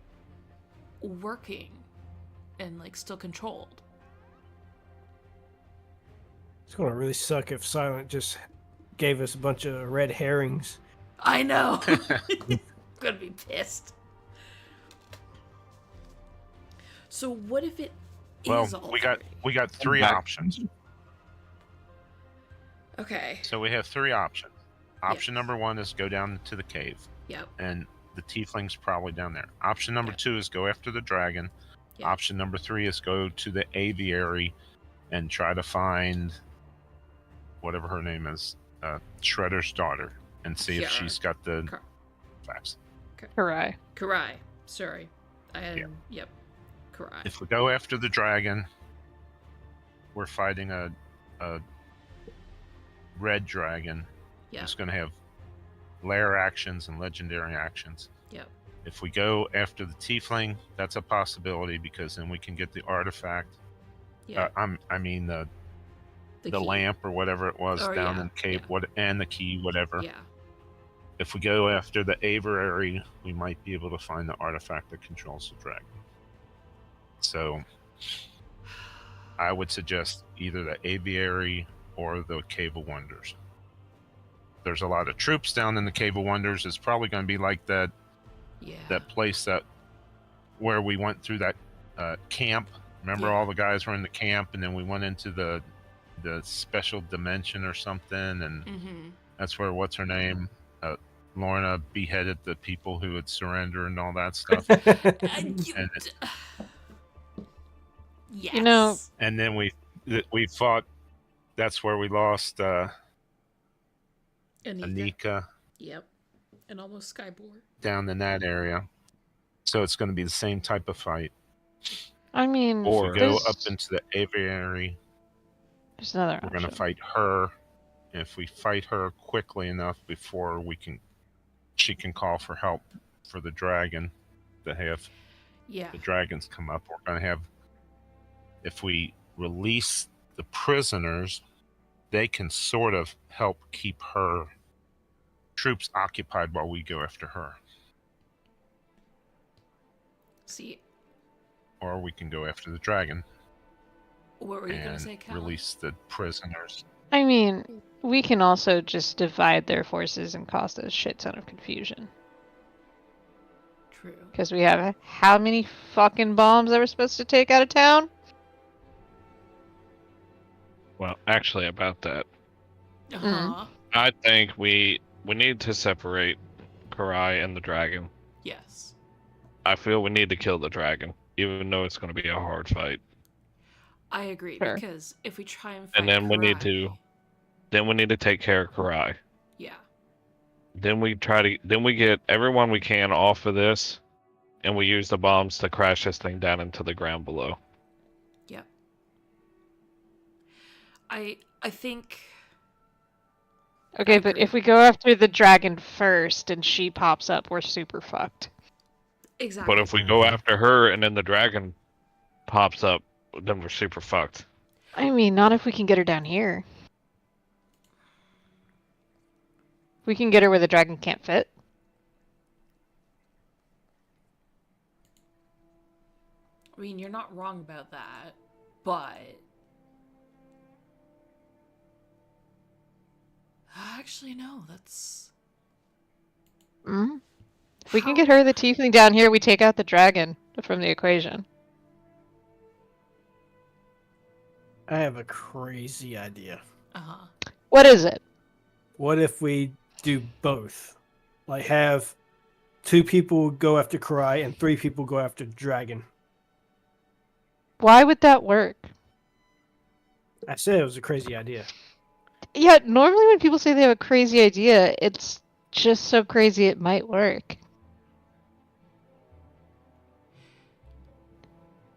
working and, like, still controlled? It's gonna really suck if Silent just gave us a bunch of red herrings. I know! Gonna be pissed. So what if it is all we got three options. Okay. So we have three options. Option number one is go down to the cave. Yep. And the tiefling's probably down there. Option number two is go after the dragon. Yep. Option number three is go to the aviary and try to find whatever her name is, Shredder's daughter, and see if she's got the facts. Karai. Karai. Sorry. Yep. Karai. If we go after the dragon, we're fighting a red dragon who's going to have lair actions and legendary actions. Yep. If we go after the tiefling, that's a possibility because then we can get the artifact. Yeah. I mean the key. lamp or whatever it was down in the cave, and the key, whatever. Yeah. If we go after the aviary, we might be able to find the artifact that controls the dragon. So I would suggest either the aviary or the Cave of Wonders. There's a lot of troops down in the Cave of Wonders. It's probably going to be like that place where we went through that camp. Remember, all the guys were in the camp, and then we went into the special dimension or something, and that's where what's her name, Lorna, beheaded the people who would surrender and all that stuff. Yes. You know, and then we fought. That's where we lost Anika. Yep. And almost Skybore. Down in that area. So it's going to be the same type of fight. I mean, or go up into the aviary. There's another We're going to fight her. And if we fight her quickly enough before she can call for help for the dragon to have the dragons come up. We're going to have, if we release the prisoners, they can sort of help keep her troops occupied while we go after her. See. Or we can go after the dragon. What were you going to say, Cal? Release the prisoners. I mean, we can also just divide their forces and cause a shit ton of confusion. True. Because we have how many fucking bombs that we're supposed to take out of town? Well, actually, about that, I think we need to separate Karai and the dragon. Yes. I feel we need to kill the dragon, even though it's going to be a hard fight. I agree, Sure. because if we try and fight And then we need to take care of Karai. Yeah. Then we get everyone we can off of this, and we use the bombs to crash this thing down into the ground below. Yep. I think. Okay, but if we go after the dragon first and she pops up, we're super fucked. Exactly. But if we go after her and then the dragon pops up, then we're super fucked. I mean, not if we can get her down here. We can get her where the dragon can't fit. I mean, you're not wrong about that, but actually, no. That's If we can get her the tiefling down here, we take out the dragon from the equation. I have a crazy idea. What is it? What if we do both? Like have 2 people go after Karai and 3 people go after Dragon. Why would that work? I said it was a crazy idea. Yeah, normally when people say they have a crazy idea, it's just so crazy it might work.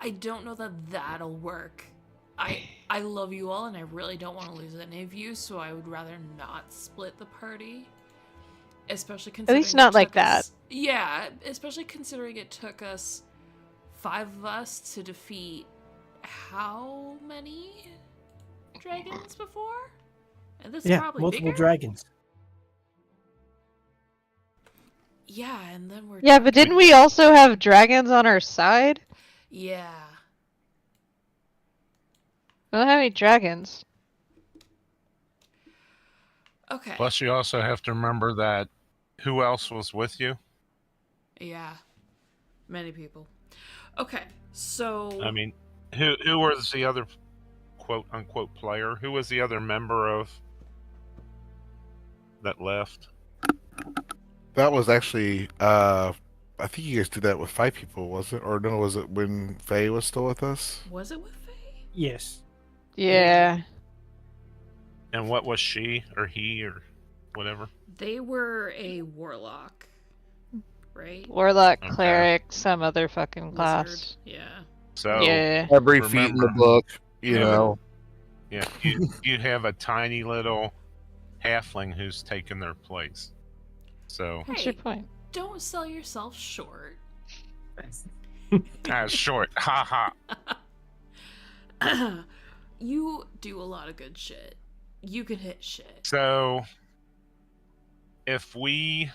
I don't know that that'll work. I love you all, and I really don't want to lose any of you, so I would rather not split the party. Especially considering least not it like took that. us- Yeah, especially considering it took us 5 of us to defeat how many dragons before? And this is probably multiple bigger? dragons. Yeah, and then we're Yeah, but didn't we also have dragons on our side? Yeah. We don't have any dragons. Okay. Plus, you also have to remember that who else was with you? Yeah. Many people. Okay, so I mean, who was the other quote unquote player? Who was the other member of that left? That was actually, I think you guys did that with 5 people, was it? Or no, was it when Faye was still with us? was it with Faye? Yes. Yeah. And what was she or he or whatever? They were a warlock, right? Warlock, Okay. cleric, some other fucking class. Wizard. Yeah. So Yeah. Every feat in the remember- book, you Yeah. know. yeah, you have a tiny little halfling who's taken their place. So What's Hey, your point? don't sell yourself short. short, haha. You do a lot of good shit. You can hit shit. So if we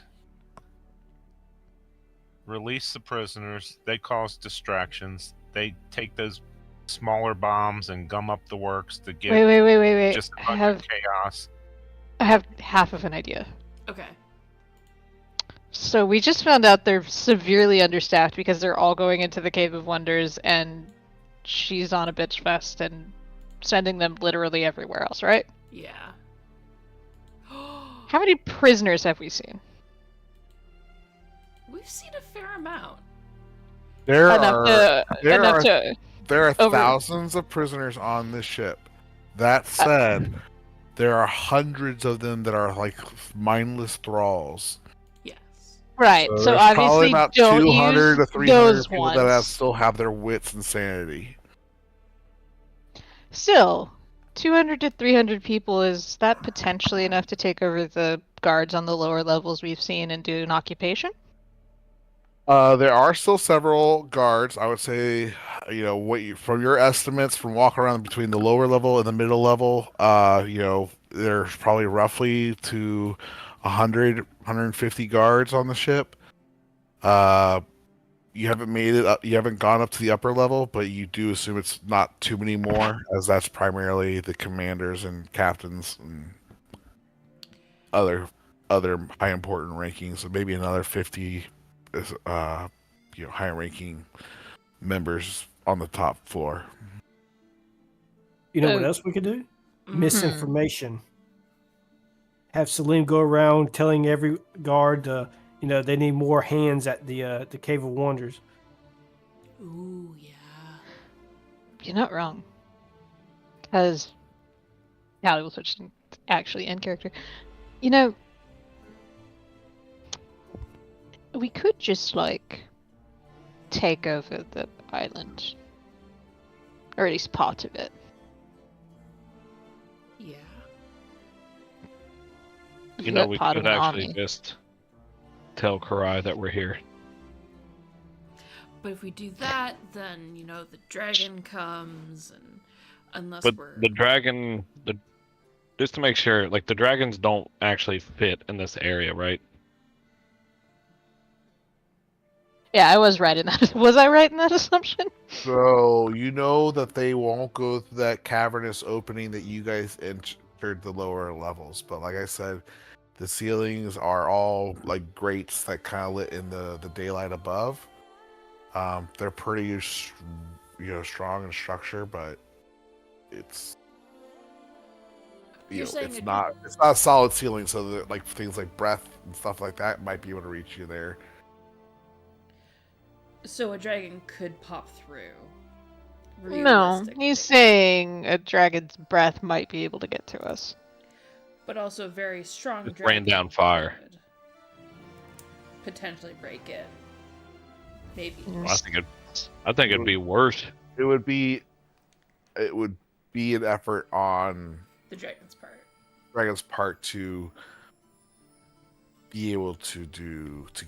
release the prisoners, they cause distractions. They take those smaller bombs and gum up the works to get Wait. just a I bunch have of chaos. half of an idea. Okay. So we just found out they're severely understaffed because they're all going into the Cave of Wonders and she's on a bitch fest and sending them literally everywhere else, right? Yeah. How many prisoners have we seen? We've seen a fair amount. There enough are to there are over- thousands of prisoners on this ship. That said, there are hundreds of them that are like mindless thralls. Yes. right. So there's probably obviously about don't 200 use to 300 those people ones. that still have their wits and sanity. Still, 200 to 300 people, is that potentially enough to take over the guards on the lower levels we've seen and do an occupation? There are still several guards. I would say, from your estimates from walking around between the lower level and the middle level, there's probably roughly to 100, 150 guards on the ship. You haven't made it up. You haven't gone up to the upper level, but you do assume it's not too many more, as that's primarily the commanders and captains and other high important rankings. So maybe another 50, high ranking members on the top floor. You know what Oh. else we could do? Mhm. Misinformation. Have Salim go around telling every guard, they need more hands at the Cave of Wonders. Ooh, yeah. You're not wrong. Because Callie will switch to actually in character. You know, we could just take over the island, or at least part of it. Yeah. You know, Get we part of could an actually army. just tell Karai that we're here. But if we do that, then, the dragon comes, and unless But we're... the dragon, just to make sure, the dragons don't actually fit in this area, right? Yeah, I was right in that. Was I right in that assumption? So you know that they won't go through that cavernous opening that you guys entered the lower levels. But like I said, the ceilings are all like grates that kind of lit in the daylight above. They're pretty, strong in structure, but it's You're saying it's not a solid ceiling. So that like things like breath and stuff like that might be able to reach you there. so a dragon could pop through. No, Realistically. he's saying a dragon's breath might be able to get to us. But also a very strong Just dragon rain down fire. could potentially break it. Maybe. Mm. I think it'd be worse. It would be an effort on The dragon's part. Dragon's part to be able to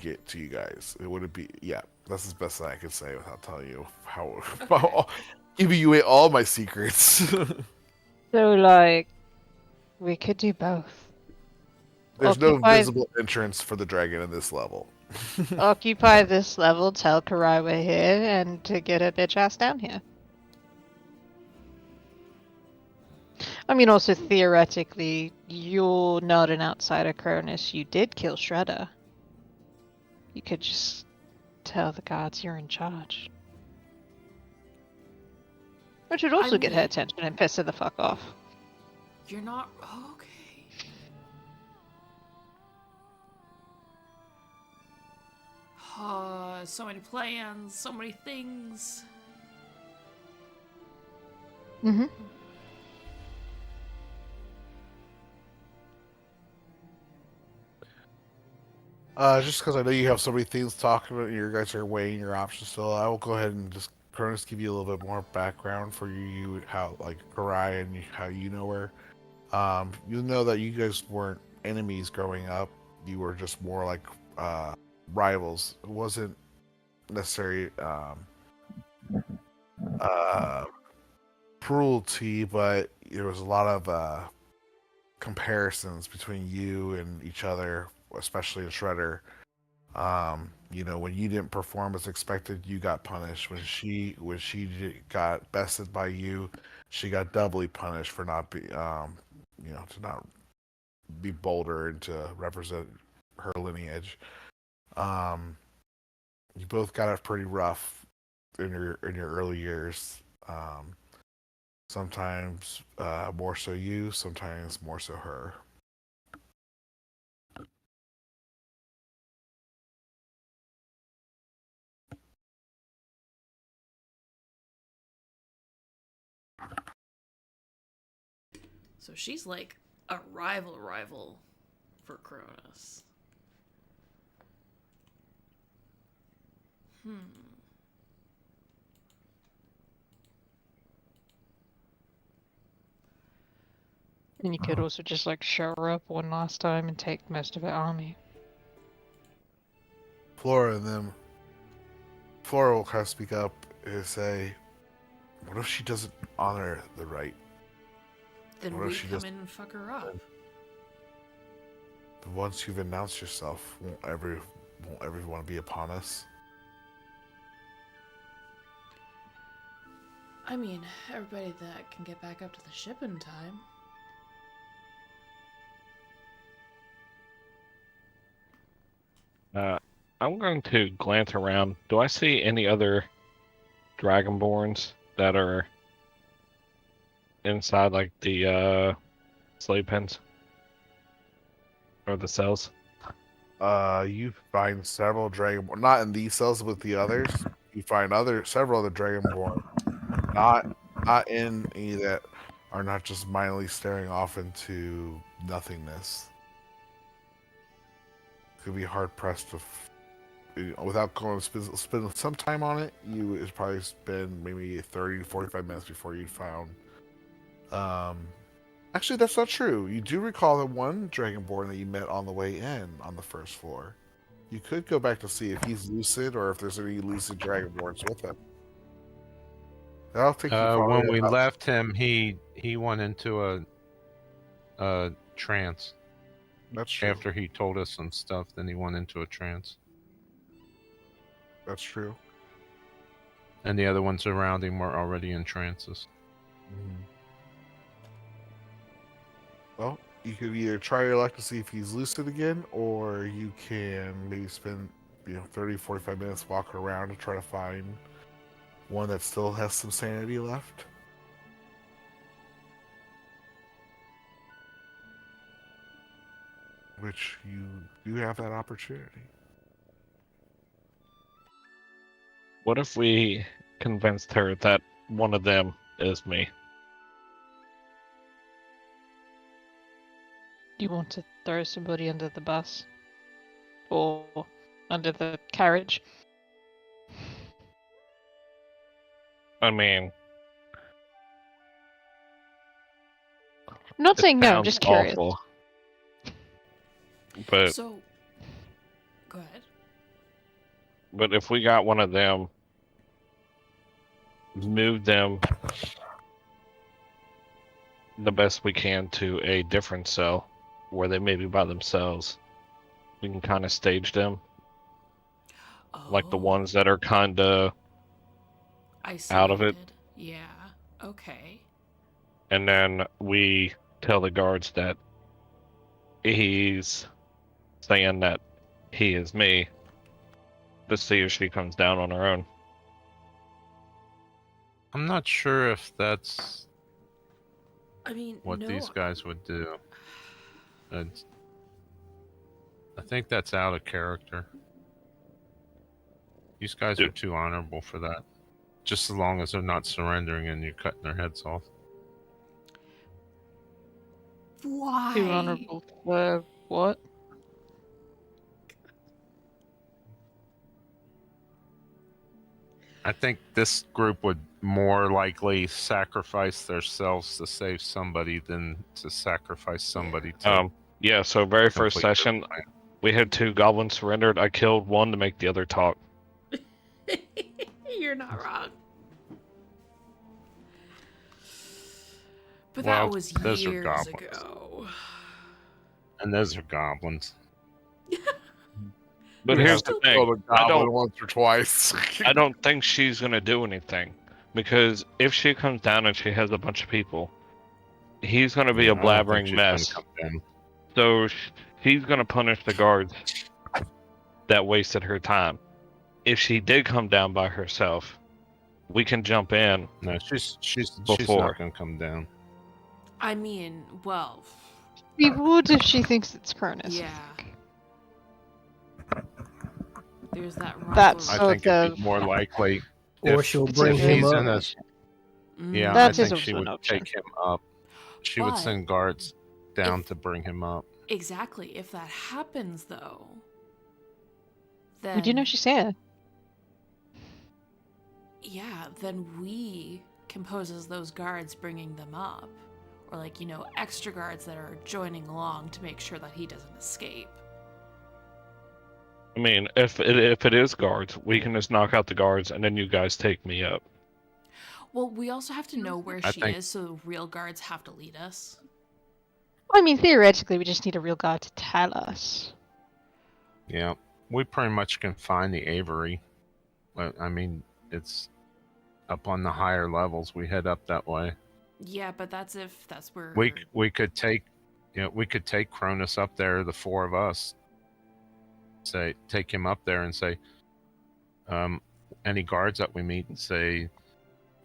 get to you guys. It would be that's the best that I could say without telling you how giving you away all my secrets. So, like, we could do both. There's no Occupy- visible entrance for the dragon in this level. Occupy this level, tell Karai we're here, and to get a bitch ass down here. I mean, also theoretically, you're not an outsider, Cronus. You did kill Shredder. You could just tell the gods you're in charge. Which would also get her attention and piss her the fuck off. You're not okay. So many plans, so many things. Mm-hmm. Just because I know you have so many things to talk about, you guys are weighing your options. So I will go ahead and just Cronus give you a little bit more background for you how like Karai and how you know her. You know that you guys weren't enemies growing up. You were just more like rivals. It wasn't necessarily cruelty, but there was a lot of comparisons between you and each other, especially in Shredder. When you didn't perform as expected, you got punished. When she got bested by you, she got doubly punished for not to not be bolder and to represent her lineage. You both got it pretty rough in your early years. Sometimes more so you, sometimes more so her. So she's like a rival for Cronus. And you could also just like show her up one last time and take most of her army. Flora will kind of speak up and say, "What if she doesn't honor the right? Then What if we she come just- in and fuck her up. But once you've announced yourself, won't everyone be upon us?" I mean, everybody that can get back up to the ship in time. I'm going to glance around. Do I see any other Dragonborns that are inside, like the slave pens or the cells? You find several Dragonborn, not in these cells with the others. You find several other Dragonborn, not in any that are not just mindlessly staring off into nothingness. Could be hard pressed to, without going spend some time on it. It's probably spend maybe 30 to 45 minutes before you found. Actually, that's not true. You do recall the one Dragonborn that you met on the way in on the first floor. You could go back to see if he's lucid or if there's any lucid Dragonborns with him. That'll take you probably When we about- left him, he went into a trance. That's true. After he told us some stuff, then he went into a trance. That's true. And the other ones around him were already in trances. Well, you could either try your luck to see if he's lucid again, or you can maybe spend 30, 45 minutes walking around to try to find one that still has some sanity left. Which you do have that opportunity. What if we convinced her that one of them is me? You want to throw somebody under the bus? Or under the carriage? I mean, I'm not it saying no, I'm sounds just curious. awful. But So, go ahead. but if we got one of them, move them the best we can to a different cell where they may be by themselves, we can kind of stage them like the Oh, ones that are kind of I see out what of you it. did. Yeah. Okay. And then we tell the guards that he's saying that he is me, to see if she comes down on her own. I'm not sure if that's I mean, what no. these guys would do. It's, I think that's out of character. These guys are too honorable for that. Just as long as they're not surrendering and you're cutting their heads off. Why? Too honorable for what? I think this group would more likely sacrifice themselves to save somebody than to sacrifice somebody to Yeah, so very first complete their session, plan. we had 2 goblins surrendered. I killed one to make the other talk. You're not wrong. But Well, that was those are years goblins. ago. And those are goblins. But You here's have the to thing. kill the I goblin don't once or twice. I don't think she's gonna do anything. Because if she comes down and she has a bunch of people, he's gonna be a I don't think blabbering she's gonna mess. come down. So he's gonna punish the guards that wasted her time. If she did come down by herself, we can jump in. No, she's Before. not gonna come down. I mean, well, She would if she thinks it's Cronus. yeah. There's that That's I rivalry. think it'd of- be more likely Or if, she'll It's bring a him he's up. in a yeah, That I is think also she an would option. take him up. She would But send guards down to bring him up. Exactly. If that happens, though, then We do know she's here. yeah, then we can pose as those guards bringing them up, or like extra guards that are joining along to make sure that he doesn't escape. I mean, if it is guards, we can just knock out the guards and then you guys take me up. Well, we also have to know where I she think- is, so real guards have to lead us. I mean, theoretically, we just need a real guy to tell us. Yeah, we pretty much can find the Avery. But I mean, it's up on the higher levels. We head up that way. Yeah, but that's where We could take, we could take Cronus up there. The 4 of us. Take him up there and say, any guards that we meet, and say,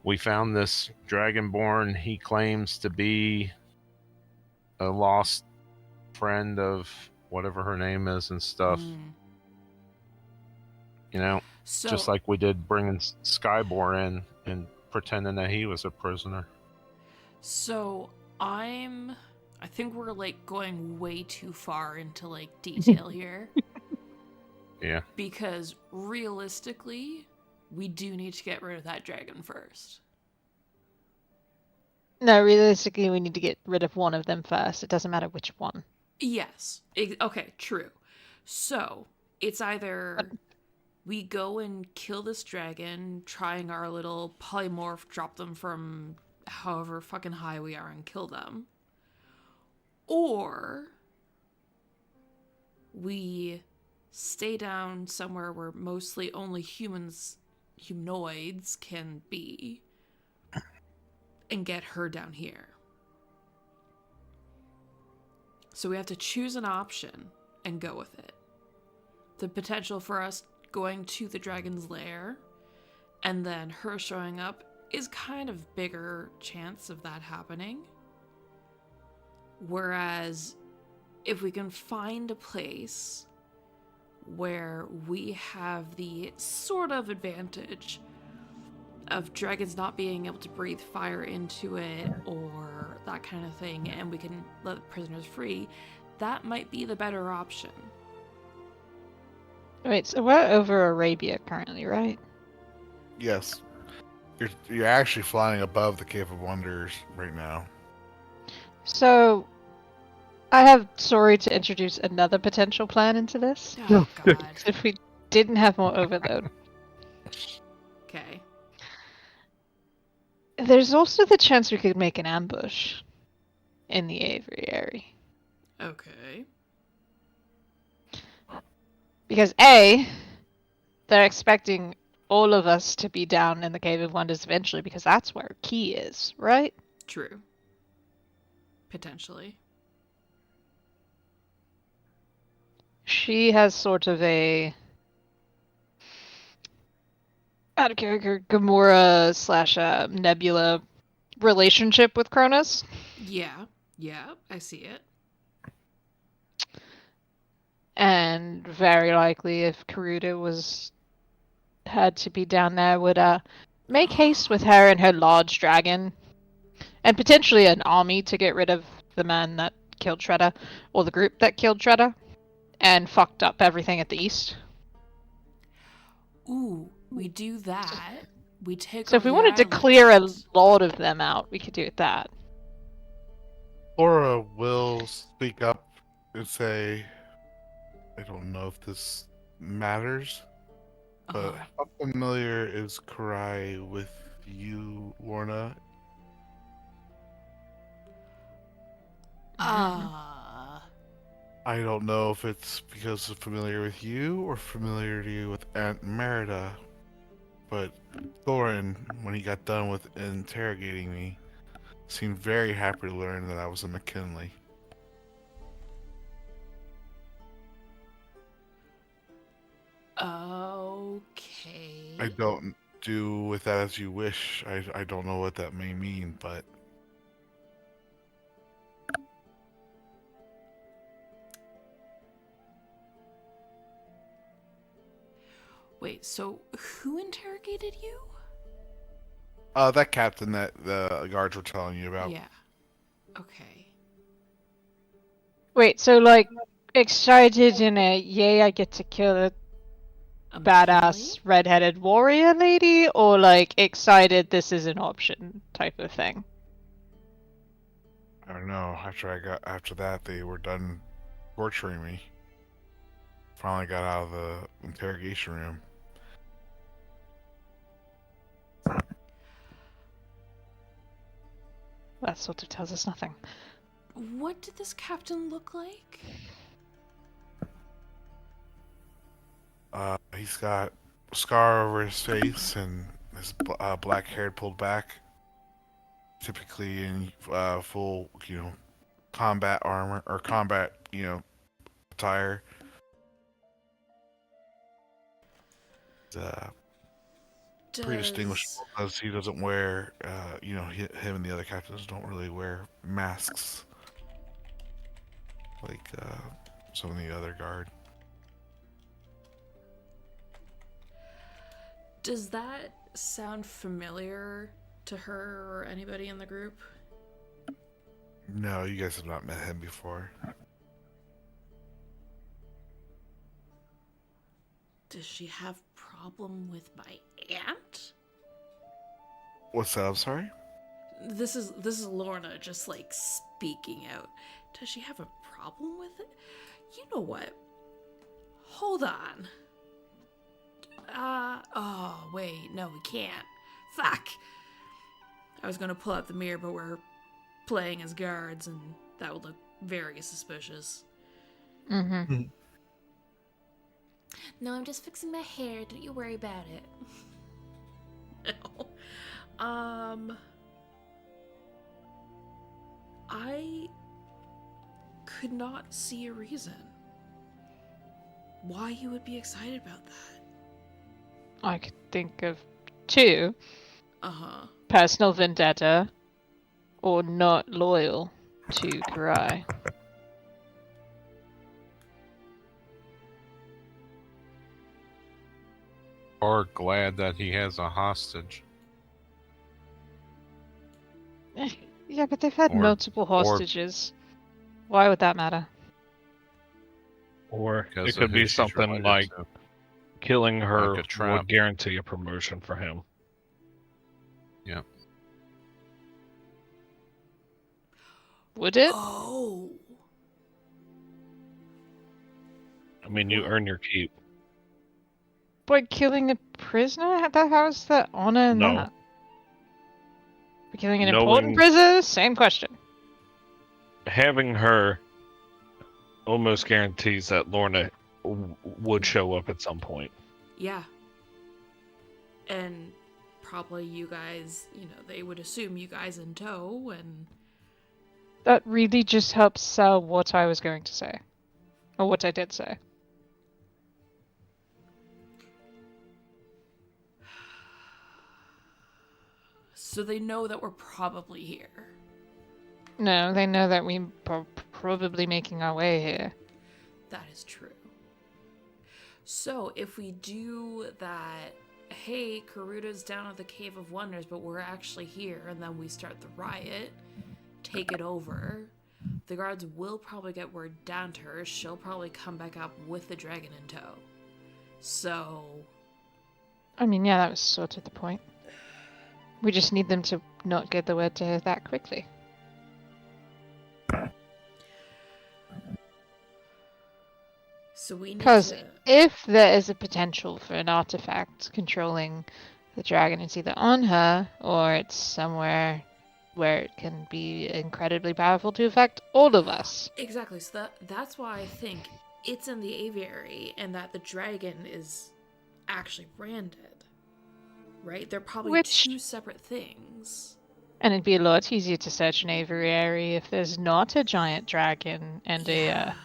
we found this Dragonborn. He claims to be a lost friend of whatever her name is and stuff. So, Just like we did bringing Skybor in and pretending that he was a prisoner. So I think we're like going way too far into like detail here. Yeah. Because realistically, we do need to get rid of that dragon first. No, realistically, we need to get rid of one of them first. It doesn't matter which one. Yes. Okay, true. So, it's either we go and kill this dragon, trying our little polymorph, drop them from however fucking high we are and kill them. Or we stay down somewhere where mostly only humanoids can be, and get her down here. So we have to choose an option and go with it. The potential for us going to the dragon's lair and then her showing up is kind of bigger chance of that happening. Whereas if we can find a place where we have the sort of advantage of dragons not being able to breathe fire into it or that kind of thing, and we can let the prisoners free, that might be the better option. Wait, so we're over Arabia currently, right? Yes. You're actually flying above the Cave of Wonders right now. So, I have sorry to introduce another potential plan into this. Oh, God. If we didn't have more overload. Okay. There's also the chance we could make an ambush in the aviary. Okay. Because A, they're expecting all of us to be down in the Cave of Wonders eventually because that's where Key is, right? True. Potentially. She has sort of a out of character Gamora slash Nebula relationship with Cronus. Yeah. Yeah, I see it. And very likely if Karuta had to be down there would make haste with her and her large dragon. And potentially an army to get rid of the man that killed Shredder, or the group that killed Shredder, and fucked up everything at the east. Ooh, we do that. We take So if over we the wanted to island. clear a lot of them out, we could do it that. Laura will speak up and say, I don't know if this matters, but Uh-huh. how familiar is Karai with you, Lorna? I don't know if it's because of familiar with you or familiarity with Aunt Merida, but Thorin, when he got done with interrogating me, seemed very happy to learn that I was a McKinley. Okay. I don't do with that as you wish. I don't know what that may mean, but Wait, so who interrogated you? that captain that the guards were telling you about. Yeah. Okay. Wait, so like excited in a yay I get to kill a A badass McKinley? redheaded warrior lady, or like excited this is an option type of thing? I don't know. After that, they were done torturing me. Finally got out of the interrogation room. That sort of tells us nothing. What did this captain look like? He's got a scar over his face and his black hair pulled back. Typically in full, combat armor or combat, attire. Pretty distinguishable because he doesn't wear, him and the other captains don't really wear masks like some of the other guard. Does that sound familiar to her or anybody in the group? No, you guys have not met him before. Does she have problem with my aunt? What's that? I'm sorry? This is Lorna just like speaking out. Does she have a problem with it? You know what? Hold on. Oh, wait, no, we can't. Fuck. I was gonna pull out the mirror, but we're playing as guards, and that would look very suspicious. Mm-hmm. No, I'm just fixing my hair. Don't you worry about it. I could not see a reason why you would be excited about that. I could think of two: personal vendetta or not loyal to Karai. Or glad that he has a hostage. Yeah, but they've had Or- multiple hostages. Why would that matter? Or Because it of could who be she's something related like to. killing her a trap. would guarantee a promotion for him. Yeah. Would it? Oh. I mean, you earn your keep. By killing a prisoner? How's that honor in No. that? By killing an Knowing- important prisoner? Same question. Having her almost guarantees that Lorna would show up at some point. Yeah. And probably you guys, they would assume you guys in tow, and That really just helps sell what I was going to say. Or what I did say. so they know that we're probably here. No, they know that we're probably making our way here. That is true. So if we do that, hey, Karuta's down at the Cave of Wonders, but we're actually here, and then we start the riot, take it over, the guards will probably get word down to her. She'll probably come back up with the dragon in tow. So... I mean, yeah, that was sort of the point. We just need them to not get the word to her that quickly. So we need Because to... if there is a potential for an artifact controlling the dragon, it's either on her or it's somewhere where it can be incredibly powerful to affect all of us. Exactly. So that's why I think it's in the aviary and that the dragon is actually branded. Right? They're probably two separate things. And it'd be a lot easier to search an aviary if there's not a giant dragon and a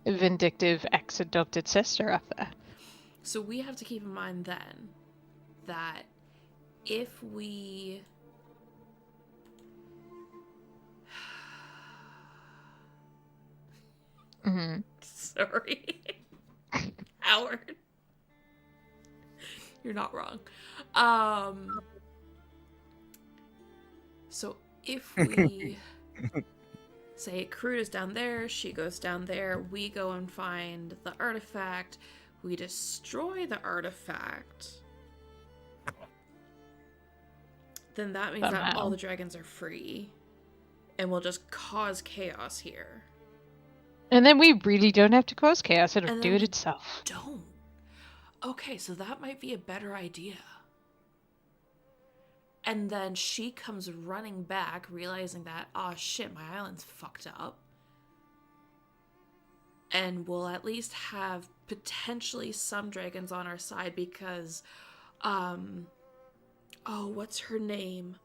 vindictive ex-adopted sister up there. So we have to keep in mind then that if we... Mm-hmm. Sorry. Howard. You're not wrong. So if we say Karuta's down there, she goes down there, we go and find the artifact, we destroy the artifact, then that means that all the dragons are free, and we'll just cause chaos here. And then we really don't have to cause chaos, it'll do it itself. Don't. Okay, so that might be a better idea. And then she comes running back, realizing that, oh shit, my island's fucked up. And we'll at least have potentially some dragons on our side because, oh, what's her name?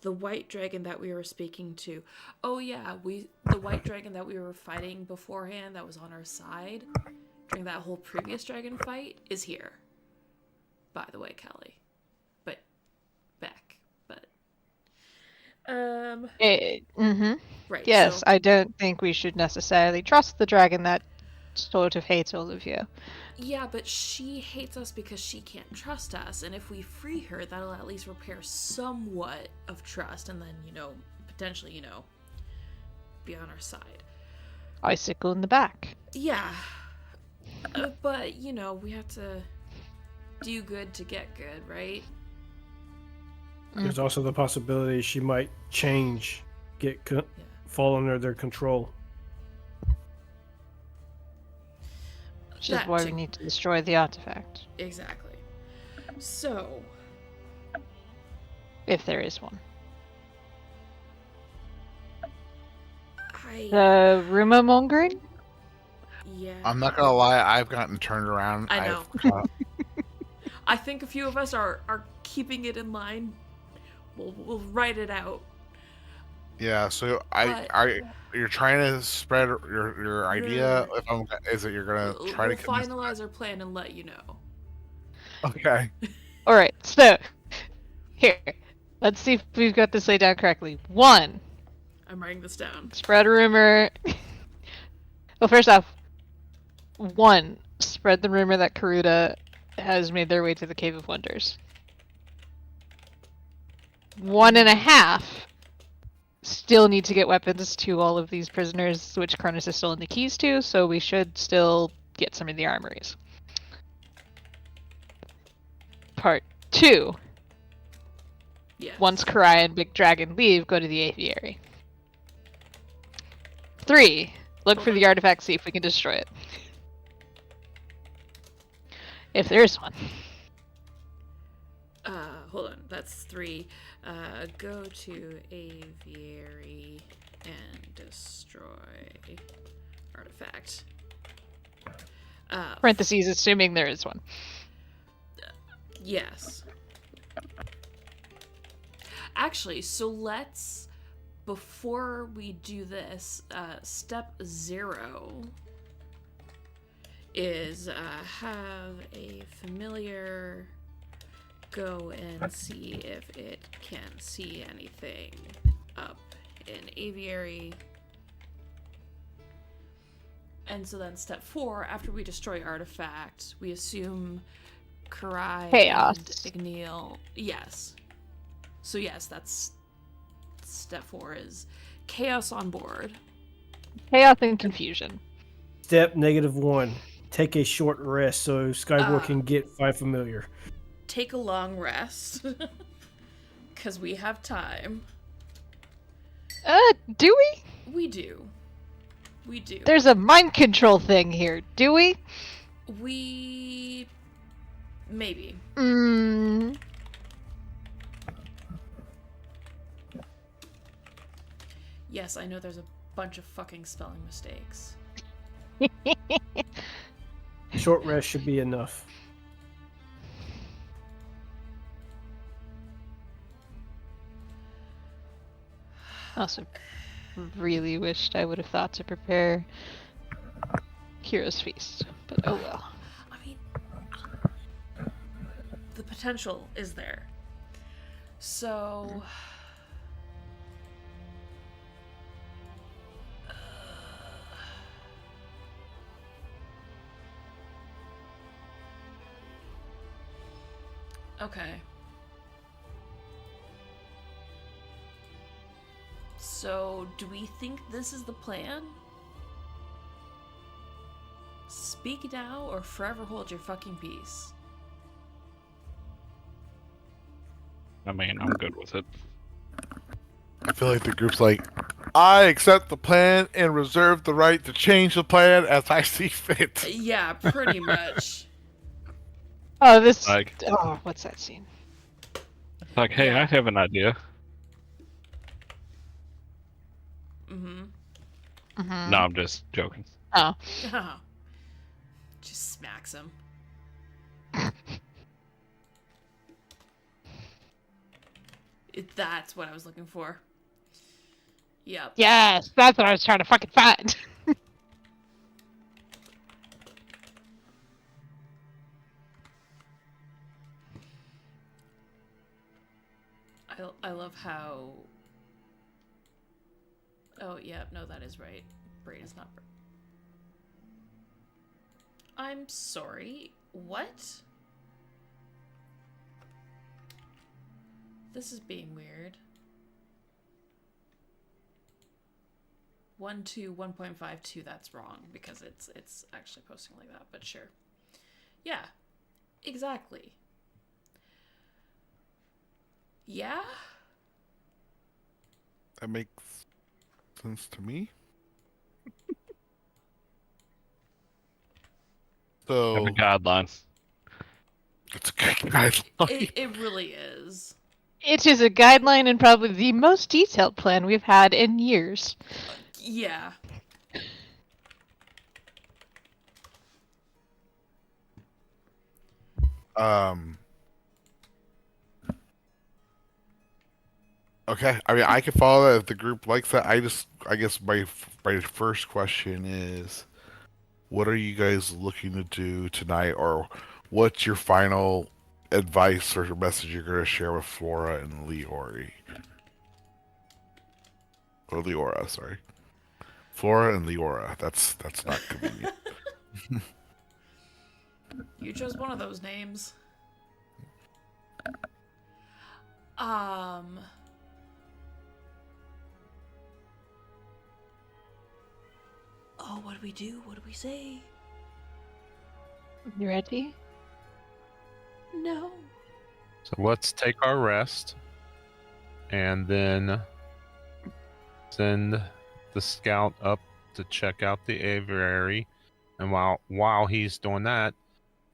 The white dragon that we were speaking to. Oh yeah, the white dragon that we were fighting beforehand that was on our side during that whole previous dragon fight is here. By the way, Kelly. But Beck. But right. Yes, so, I don't think we should necessarily trust the dragon that sort of hates all of you. Yeah, but she hates us because she can't trust us, and if we free her, that'll at least repair somewhat of trust, and then, potentially, be on our side. Icicle in the back. Yeah. But, we have to do good to get good, right? There's also the possibility she might change, fall under their control. Which is why we need to destroy the artifact. Exactly. So... if there is one. The rumor mongering? Yeah. I'm not gonna lie, I've gotten turned around. I know. I've I think a few of us are keeping it in line. We'll write it out. Yeah, so But- you're trying to spread your idea. No. Is it you're gonna try We'll to convince? finalize our plan and let you know. Okay. All right. So here, let's see if we've got this laid down correctly. 1, I'm writing this down. spread a rumor. Well, first off, 1, spread the rumor that Karuda has made their way to the Cave of Wonders. 1.5, still need to get weapons to all of these prisoners, which Cronus is still in the keys to, so we should still get some in the armories. Part 2, Yes. once Karai and Big Dragon leave, go to the aviary. 3, look for the artifact, see if we can destroy it. If there's one. Hold on. That's 3. Go to aviary and destroy artifact. Parentheses, assuming there is one. Yes. Actually, so let's, before we do this, step 0 is have a familiar go and see if it can see anything up in aviary. And so then step 4, after we destroy artifact, we assume Karai Chaos. and Igneel. Yes. So yes, that's step 4 is chaos on board. Chaos and confusion. Step -1. Take a short rest so Skyward can get find familiar. Take a long rest. Because we have time. Do we? We do. We do. There's a mind control thing here, do we? We... Maybe. Yes, I know there's a bunch of fucking spelling mistakes. Short rest should be enough. Also, really wished I would have thought to prepare Hero's Feast, but oh well. I mean, the potential is there. So... Okay. So, do we think this is the plan? Speak now or forever hold your fucking peace. I mean, I'm good with it. I feel like the group's like, I accept the plan and reserve the right to change the plan as I see fit. Yeah, pretty much. Oh, this. Like, Oh, what's that scene? like, hey, I have an idea. Mm-hmm. No, I'm just joking. Oh. Oh. Just smacks him. That's what I was looking for. Yep. Yes, that's what I was trying to fucking find. I love how... Oh, yeah, no, that is right. Brain is not... I'm sorry. What? This is being weird. 1.52, that's wrong because it's actually posting like that, but sure. Yeah. Exactly. Yeah? That makes sense to me. So Have a guideline. it's a good guideline. It really is. It is a guideline and probably the most detailed plan we've had in years. Yeah. Um. Okay. I mean, I can follow that if the group likes that. I guess my first question is, what are you guys looking to do tonight, or what's your final advice or message you're going to share with Flora and Leori? Or Leora, sorry. Flora and Leora. That's not convenient. You chose one of those names. Um. Oh, what do we do? What do we say? You ready? No. So let's take our rest, and then send the scout up to check out the aviary. And while he's doing that,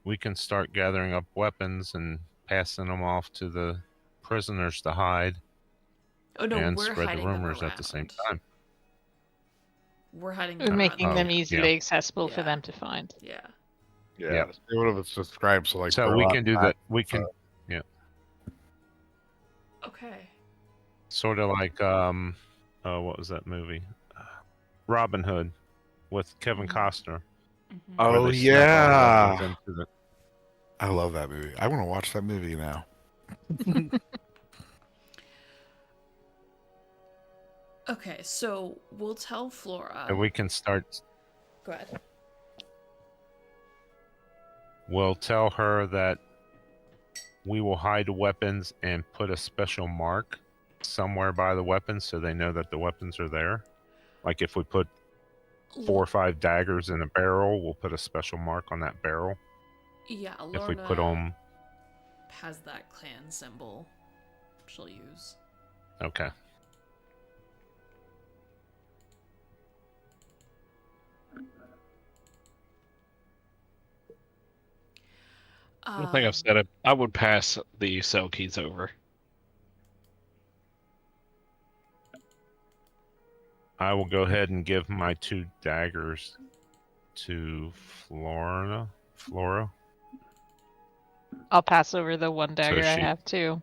we can start gathering up weapons and passing them off to the prisoners to hide Oh no, and we're spread the hiding them rumors around. at the same time. We're hiding We're them making around. them Oh, easily yeah. accessible for Yeah. them to find. Yeah. Yeah. Yep. What if it's described so like So they're we not can do back, that. We can, Okay. sort of like what was that movie? Robin Hood with Kevin Mhm. Costner. Mm-hmm. where Oh they snuck all the yeah. weapons into the- I love that movie. I want to watch that movie now. Okay, so we'll tell Flora. and we can start. Go ahead. We'll tell her that we will hide the weapons and put a special mark somewhere by the weapons so they know that the weapons are there. Like if we put 4 or 5 daggers in a barrel, we'll put a special mark on that barrel. Yeah, Lorna If we put them, has that clan symbol she'll use. okay. I don't think I've said it. I would pass the cell keys over. I will go ahead and give my 2 daggers to Flora. I'll pass over the one dagger I she- have too.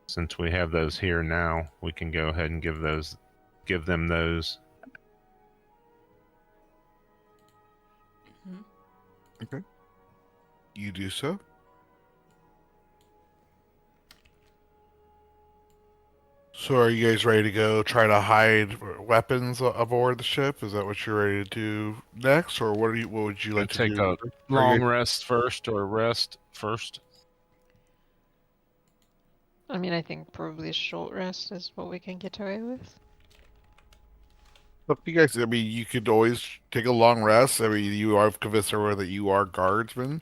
Since we have those here now, we can go ahead and give them those. You do so. So are you guys ready to go try to hide weapons aboard the ship? Is that what you're ready to do next, or what would you like to Take do? a long rest first, or rest first. I mean, I think probably a short rest is what we can get away with. Up to you guys. I mean, you could always take a long rest. I mean, you are convinced everyone that you are guardsmen.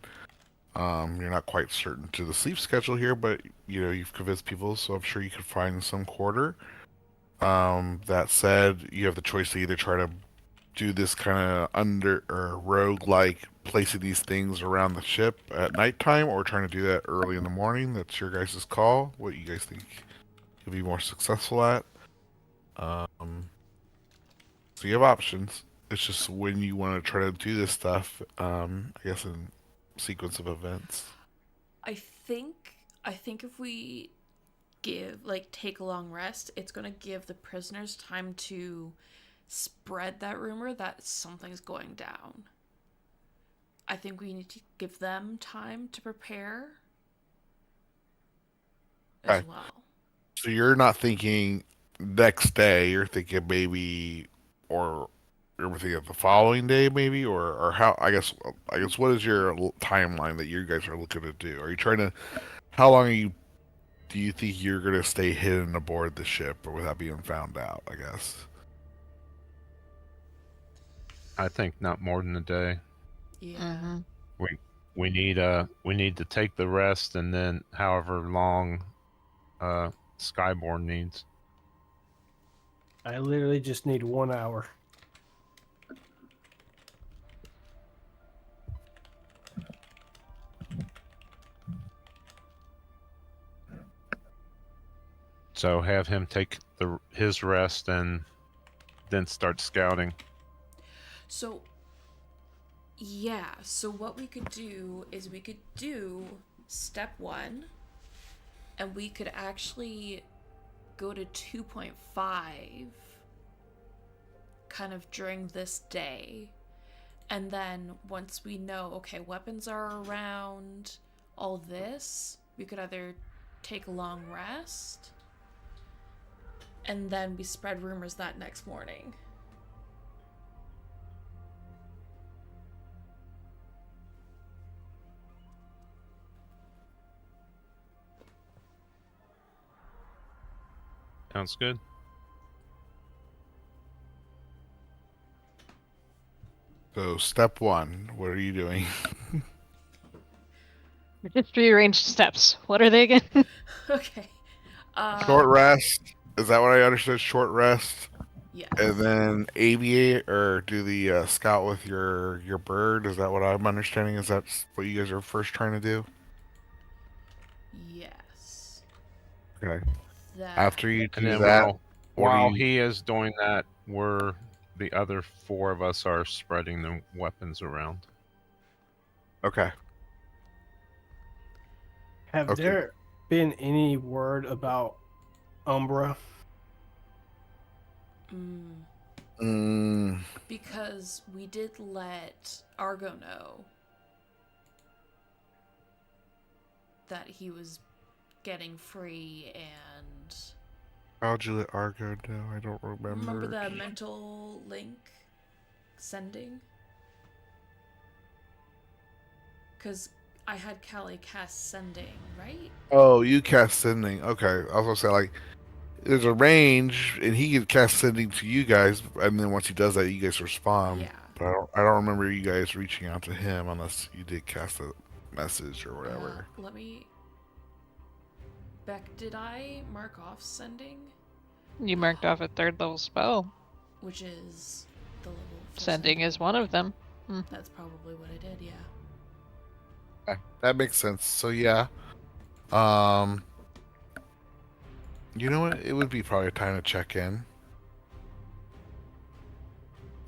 You're not quite certain to the sleep schedule here, but you've convinced people, so I'm sure you could find some quarter. That said, you have the choice to either try to do this kind of under or rogue like placing these things around the ship at nighttime, or trying to do that early in the morning. That's your guys' call. What you guys think you'll be more successful at? So you have options. It's just when you want to try to do this stuff. I guess in sequence of events. I think if we take a long rest, it's gonna give the prisoners time to spread that rumor that something's going down. I think we need to give them time to prepare as Okay. well. So you're not thinking next day. You're thinking maybe, or you're thinking of the following day, maybe, or how? I guess what is your timeline that you guys are looking to do? Are you trying to? How long do you think you're gonna stay hidden aboard the ship, or without being found out? I guess. I think not more than a day. Yeah. Mm-hmm. We need to take the rest, and then however long Skyborn needs. I literally just need 1 hour. So have him take his rest and then start scouting. So Yeah, so what we could do is we could do step 1, and we could actually go to 2.5 kind of during this day. And then once we know, okay, weapons are around, all this, we could either take a long rest, and then we spread rumors that next morning. Sounds good. So step 1, what are you doing? Just rearranged steps. What are they again? Okay. Short rest. Is that what I understood? Short rest, Yes. and then aviate or do the scout with your bird. Is that what I'm understanding? Is that what you guys are first trying to do? Yes. Okay. That. After you And do then that, what do while you? he is doing that, the other 4 of us are spreading the weapons around. Okay. Have Okay. there been any word about Umbra? Because we did let Argo know that he was getting free, and How'd you let Argo know? I don't remember. remember the mental link sending? Because I had Callie cast sending, right? Oh, you cast sending. Okay, I was gonna say like there's a range, and he can cast sending to you guys, and then once he does that, you guys respond. Yeah. But I don't remember you guys reaching out to him unless you did cast a message or whatever. Let me. Beck, did I mark off sending? You marked off a 3rd level spell. Which is the level for Sending is one of them. That's probably what I did, yeah. That makes sense. So yeah, um, you know what? It would be probably time to check in.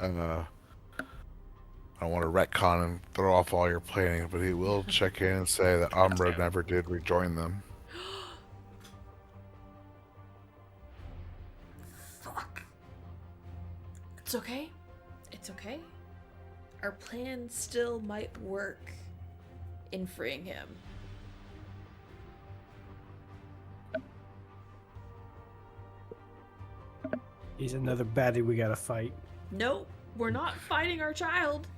I don't want to retcon and throw off all your planning, but he will check in and say that Umbra never did rejoin them. Fuck. It's okay. It's okay. Our plan still might work in freeing him. He's another baddie we gotta fight. Nope, we're not fighting our child.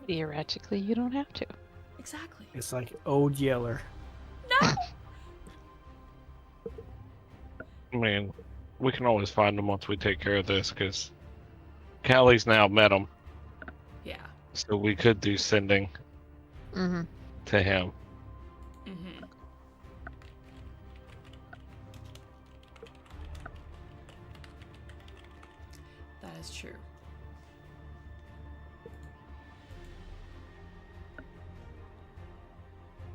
Theoretically, you don't have to. Exactly. It's like Old Yeller. No! I mean, we can always find them once we take care of this, because Callie's now met him, Yeah. so we could do sending Mm-hmm. to him. Mm-hmm. That is true.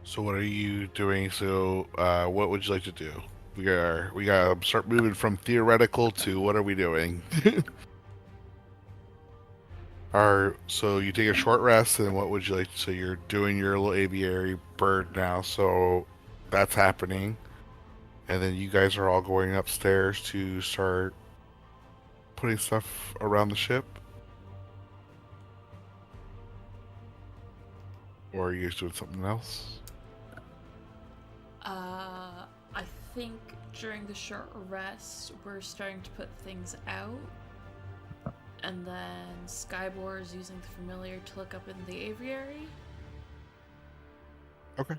So what are you doing? So what would you like to do? We gotta start moving from theoretical to what are we doing? So you take a short rest, and what would you like? So you're doing your little aviary bird now, so that's happening, and then you guys are all going upstairs to start putting stuff around the ship, or are you guys doing something else? I think during the short rest, we're starting to put things out. And then Skybor is using the familiar to look up in the aviary. Okay.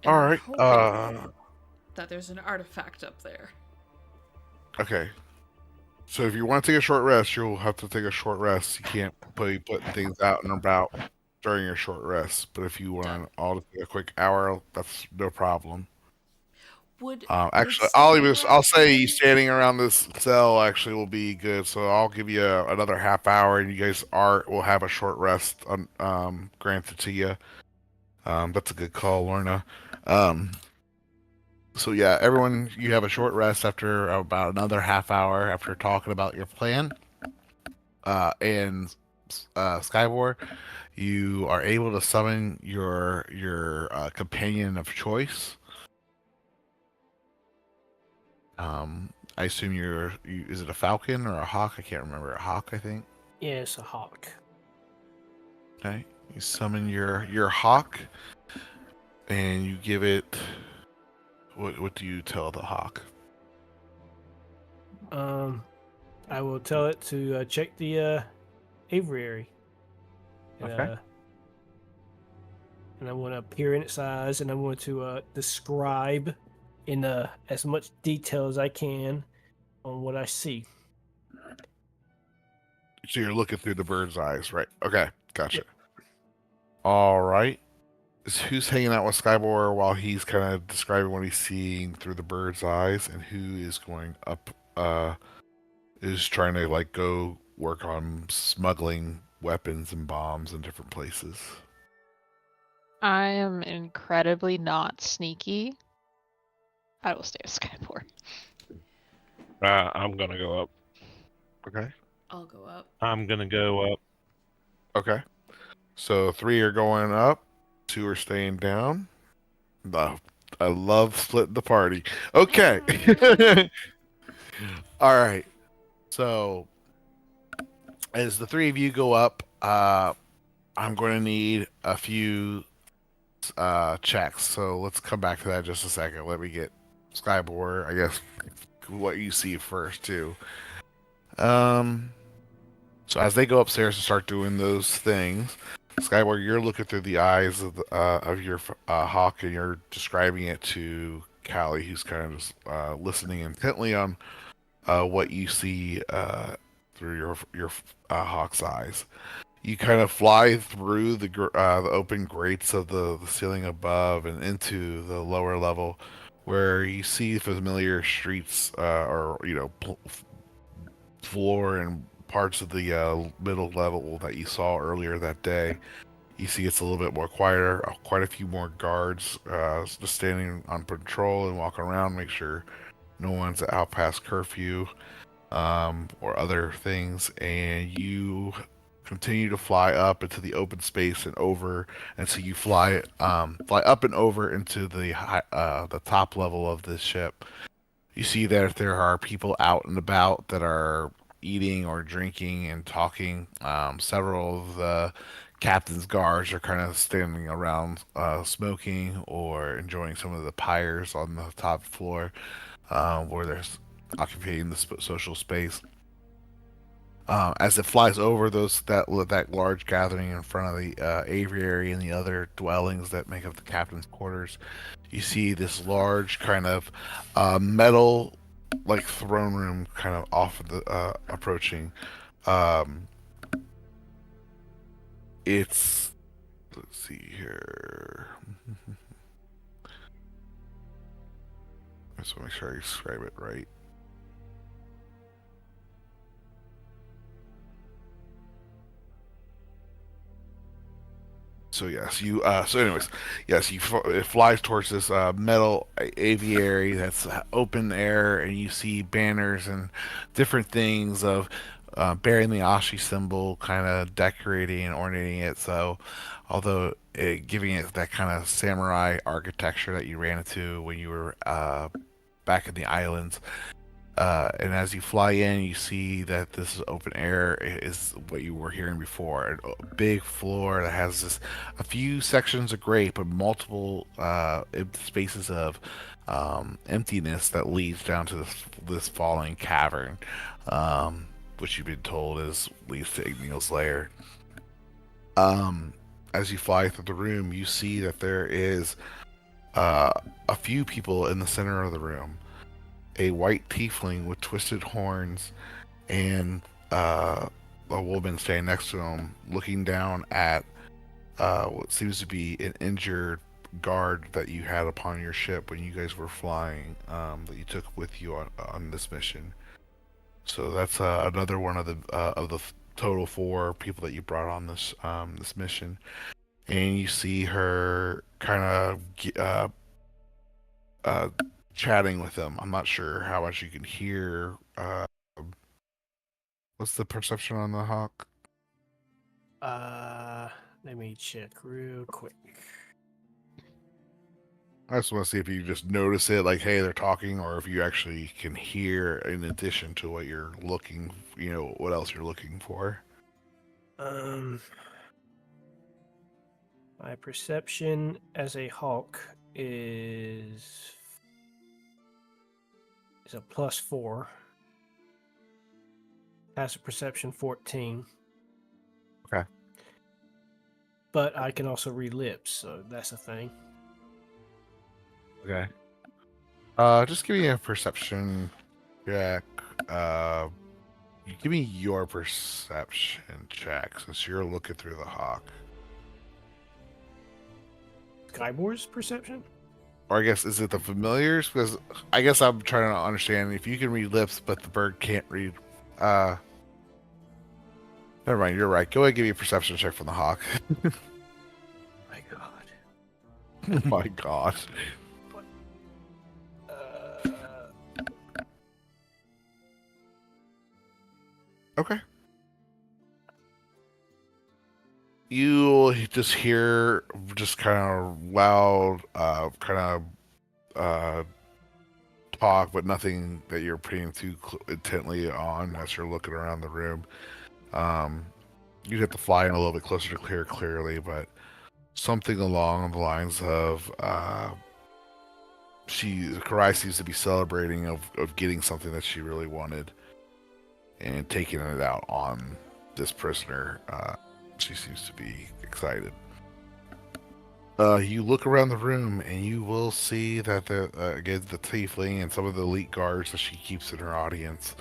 And All I'm right. hoping that there's an artifact up there. Okay. So if you want to take a short rest, you'll have to take a short rest. You can't put things out and about during your short rest. But if you want all to take a quick hour, that's no problem. Actually, I'll say you standing around this cell actually will be good. So I'll give you another half hour, and you guys will have a short rest granted to you. That's a good call, Lorna. So yeah, everyone, you have a short rest after about another half hour after talking about your plan. and Skywar, you are able to summon your companion of choice. I assume is it a falcon or a hawk? I can't remember. A hawk, I think. Yeah, it's a hawk. Okay, you summon your hawk, and you give it. What do you tell the hawk? I will tell it to check the aviary. And, Okay. and I want to peer in its eyes, and I want to describe in as much detail as I can on what I see. So you're looking through the bird's eyes, right? Okay, gotcha. Yep. All right. Who's hanging out with Skybor while he's kind of describing what he's seeing through the bird's eyes, and who is going up? Is trying to like go work on smuggling weapons and bombs in different places. I am incredibly not sneaky. I will stay with Skyport. I'm gonna go up. Okay. I'll go up. I'm gonna go up. Okay. So 3 are going up, 2 are staying down. I love splitting the party. Okay. All right. So as the 3 of you go up, I'm going to need a few checks. So let's come back to that in just a second. Let me get Skybor, I guess, what you see first too. So as they go upstairs and start doing those things, Skyward, you're looking through the eyes of your hawk, and you're describing it to Callie, who's kind of just listening intently on what you see through your hawk's eyes. You kind of fly through the open grates of the ceiling above and into the lower level, where you see familiar streets or floor and parts of the middle level that you saw earlier that day. You see it's a little bit more quieter, quite a few more guards just standing on patrol and walking around, make sure no one's out past curfew or other things. And you continue to fly up into the open space and over, and so you fly up and over into the top level of this ship. You see that there are people out and about that are eating or drinking and talking. Several of the captain's guards are kind of standing around smoking or enjoying some of the pyres on the top floor where they're occupying the social space. As it flies over that large gathering in front of the aviary and the other dwellings that make up the captain's quarters, you see this large kind of metal like throne room kind of off of the approaching. It's let's see here. I just want to make sure I describe it right. So yes, you. So anyways, yes, it flies towards this metal aviary that's open air, and you see banners and different things of bearing the Ashi symbol, kind of decorating and ornating it. So, although giving it that kind of samurai architecture that you ran into when you were back in the islands. And as you fly in, you see that this is open air is what you were hearing before. A big floor that has a few sections of great, but multiple spaces of emptiness that leads down to this falling cavern, which you've been told leads to Igneal's lair. As you fly through the room, you see that there is a few people in the center of the room. A white tiefling with twisted horns and a woman standing next to him, looking down at what seems to be an injured guard that you had upon your ship when you guys were flying, that you took with you on this mission. So that's another one of the total 4 people that you brought on this mission, and you see her kind of chatting with them. I'm not sure how much you can hear What's the perception on the hawk? Let me check real quick. I just want to see if you just notice it, like, hey, they're talking, or if you actually can hear in addition to what you're looking, what else you're looking for. My perception as a hawk is a +4. Passive perception 14. Okay. But I can also read lips, so that's a thing. Okay. Just give me a perception check. Give me your perception check since you're looking through the hawk. Skybore's perception? Or I guess, is it the familiars? Because I guess I'm trying to understand if you can read lips, but the bird can't read. Never mind, you're right. Go ahead and give me a perception check from the hawk. My God. Oh my God. Okay. You just hear just kind of loud, talk, but nothing that you're paying too intently on as you're looking around the room. You'd have to fly in a little bit closer to hear clearly, but something along the lines of Karai seems to be celebrating of getting something that she really wanted and taking it out on this prisoner. She seems to be excited. You look around the room and you will see that the tiefling and some of the elite guards that she keeps in her audience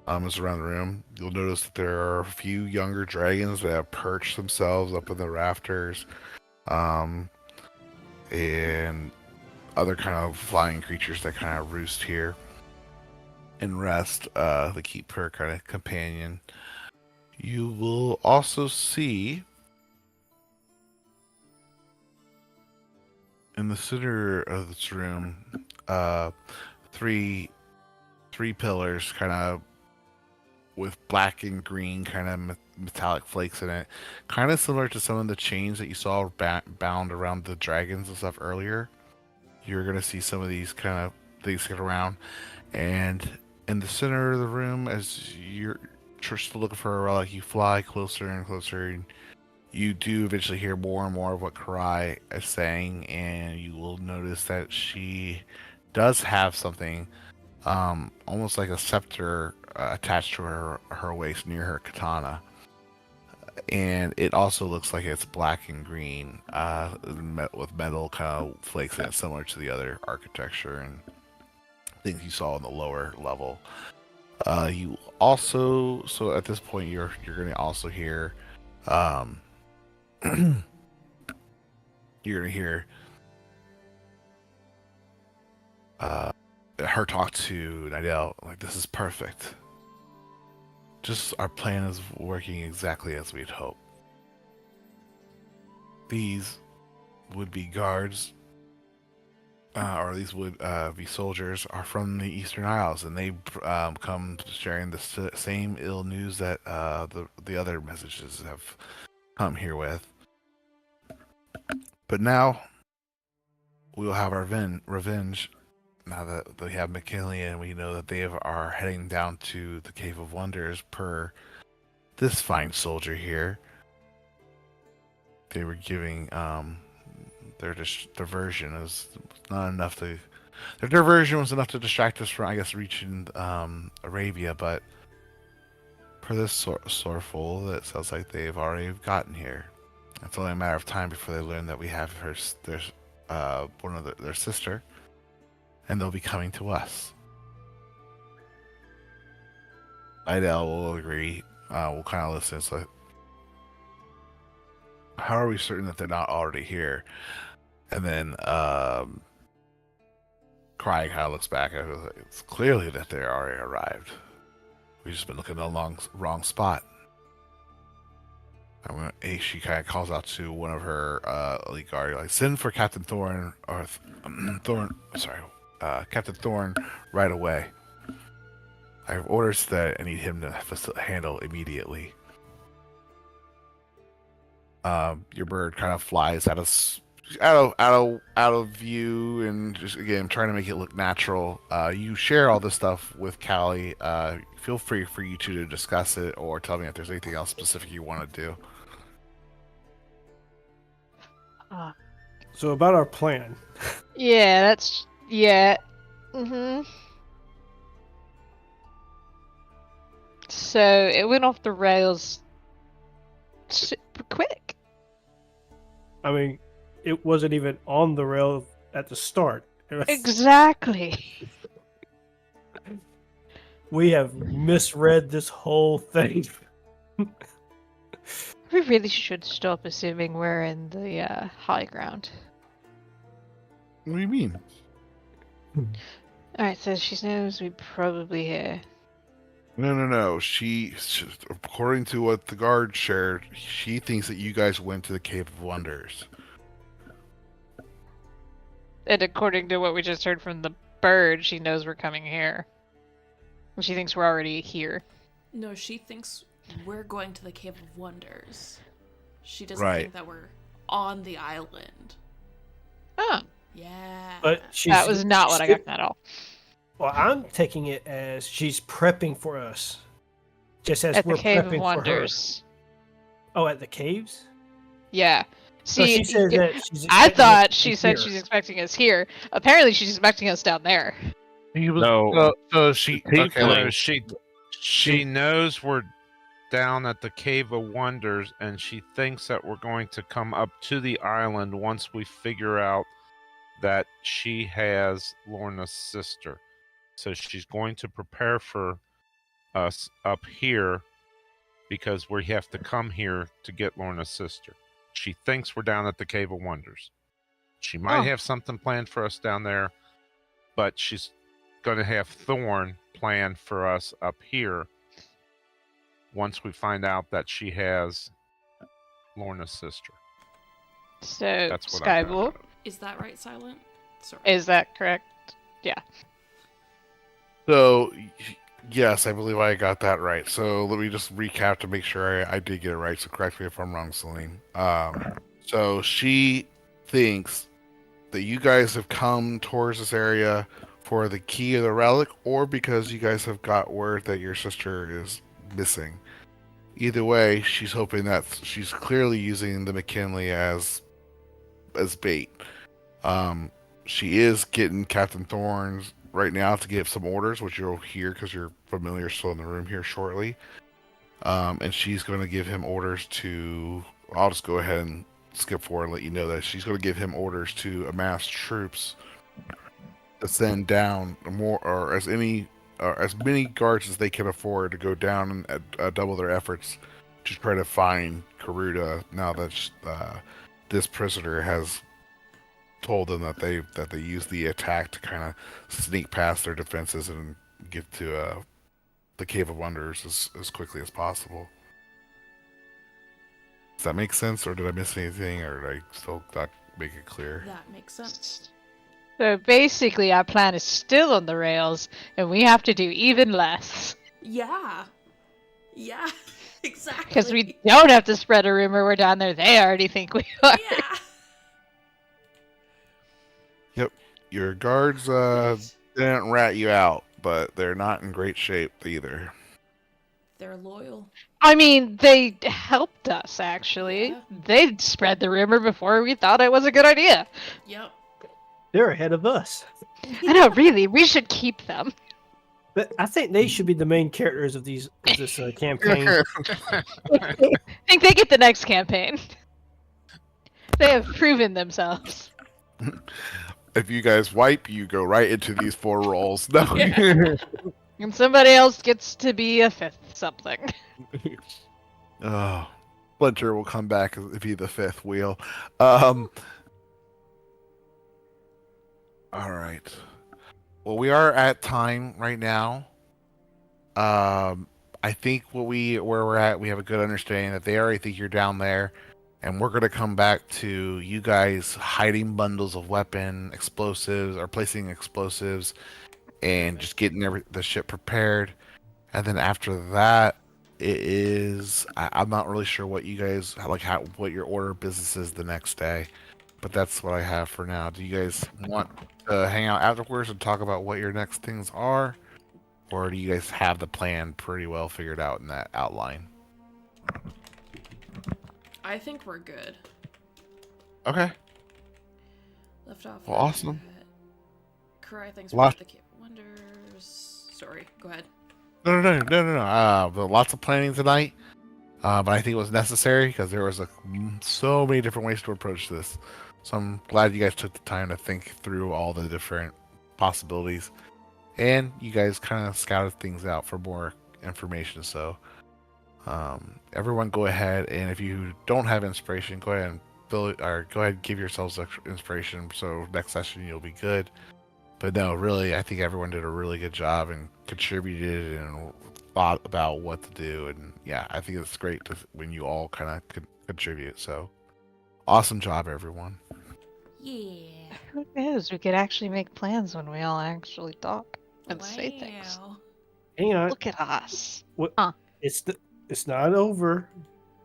is around the room. You'll notice that there are a few younger dragons that have perched themselves up in the rafters, and other kind of flying creatures that kind of roost here and rest to keep her kind of companion. You will also see in the center of this room three pillars kind of with black and green kind of metallic flakes in it, kind of similar to some of the chains that you saw bound around the dragons and stuff earlier. You're going to see some of these kind of things get around, and in the center of the room, as you're just looking for a relic, you fly closer and closer, and you do eventually hear more and more of what Karai is saying, and you will notice that she does have something almost like a scepter attached to her waist near her katana, and it also looks like it's black and green with metal kind of flakes in it, similar to the other architecture and things you saw on the lower level. You also, so at this point, you're going to also hear you're going to hear her talk to Nidell, like, this is perfect. Just our plan is working exactly as we'd hoped. These would be guards, or these would be soldiers, are from the Eastern Isles, and they come sharing the same ill news that the other messages have come here with. But now we will have our revenge. Now that they have McKinley, and we know that they are heading down to the Cave of Wonders per this fine soldier here. They were giving their diversion is not enough to. Their diversion was enough to distract us from, I guess, reaching Arabia, but for this sorrowful, it sounds like they've already gotten here. It's only a matter of time before they learn that we have their sister, and they'll be coming to us. Idel will agree. We'll kind of listen. It's like, how are we certain that they're not already here? And then Cry kind of looks back at it. It's clearly that they already arrived. We've just been looking in the wrong spot. She kind of calls out to one of her elite guard, like, send for Captain Thorn, or Captain Thorn right away. I have orders that I need him to handle immediately. Your bird kind of flies out of view, and just again trying to make it look natural. You share all this stuff with Callie. Feel free for you two to discuss it, or tell me if there's anything else specific you want to do. So about our plan. Yeah. Mm-hmm. So it went off the rails super quick. I mean, it wasn't even on the rail at the start. Exactly. We have misread this whole thing. We really should stop assuming we're in the high ground. What do you mean? Alright, so she knows we're probably here. No. She, according to what the guard shared, she thinks that you guys went to the Cave of Wonders. And according to what we just heard from the bird, she knows we're coming here. She thinks we're already here. No, she thinks we're going to the Cave of Wonders. She doesn't Right. think that we're on the island. Oh. Yeah. But That was not what I got at all. Well, I'm taking it as she's prepping for us. Just as At we're the Cave prepping of Wonders. for her. Oh, at the caves? Yeah. So See, she says that she's I expecting thought us she to said hear. she's expecting us here. Apparently she's expecting us down there. No. So she. Okay, No, like, she knows we're down at the Cave of Wonders, and she thinks that we're going to come up to the island once we figure out that she has Lorna's sister. So she's going to prepare for us up here because we have to come here to get Lorna's sister. She thinks we're down at the Cave of Wonders. She might have something planned for us down there, but she's going to have Thorn planned for us up here once we find out that she has Lorna's sister. So, That's what I found Skyball, out. Is that right, Silent? Sorry. is that correct? Yeah. So, yes, I believe I got that right. So let me just recap to make sure I did get it right. So correct me if I'm wrong, Celine. So she thinks that you guys have come towards this area for the key of the relic, or because you guys have got word that your sister is missing. Either way, she's hoping that she's clearly using the McKinley as bait. She is getting Captain Thorns right now to give some orders, which you'll hear because you're familiar still in the room here shortly. And she's going to give him orders to. I'll just go ahead and skip forward and let you know that she's going to give him orders to amass troops to send down more or as many guards as they can afford to go down and double their efforts to try to find Karuta now that this prisoner has told them that they use the attack to kind of sneak past their defenses and get to the Cave of Wonders as quickly as possible. Does that make sense, or did I miss anything, or did I still not make it clear? That makes sense. So basically our plan is still on the rails, and we have to do even less. Yeah. Yeah. Exactly. Because we don't have to spread a rumor we're down there. They already think we are. Yeah. Your guards didn't rat you out, but they're not in great shape either. They're loyal. I mean, they helped us, actually. Yeah. They spread the rumor before we thought it was a good idea. Yep. They're ahead of us. I know, really, we should keep them. But I think they should be the main characters of this campaign. I think they get the next campaign. They have proven themselves. If you guys wipe, you go right into these 4 rolls. No. And somebody else gets to be a 5th something. Oh, Splinter will come back and be the 5th wheel. All right. Well, we are at time right now. I think where we're at, we have a good understanding that they already think you're down there, and we're gonna come back to you guys hiding bundles of explosives, or placing explosives, and just getting the ship prepared. and then after that, it is. I'm not really sure what you guys like. What your order of business is the next day, but that's what I have for now. Do you guys want to hang out afterwards and talk about what your next things are, or do you guys have the plan pretty well figured out in that outline? I think we're good. Okay. Left off. Well, awesome. Cry, thanks Lot- for the Cave of Wonders. Sorry, go ahead. No. Lots of planning tonight, but I think it was necessary because there was so many different ways to approach this. So I'm glad you guys took the time to think through all the different possibilities, and you guys kind of scouted things out for more information. So, everyone, go ahead, and if you don't have inspiration, go ahead and fill it, or go ahead and give yourselves extra inspiration. So next session you'll be good. But no, really, I think everyone did a really good job and contributed and thought about what to do. And yeah, I think it's great when you all kind of contribute. So awesome job, everyone. Yeah. Who knows? We could actually make plans when we all actually talk and say things. Wow. Hang on. Look at us. It's not over.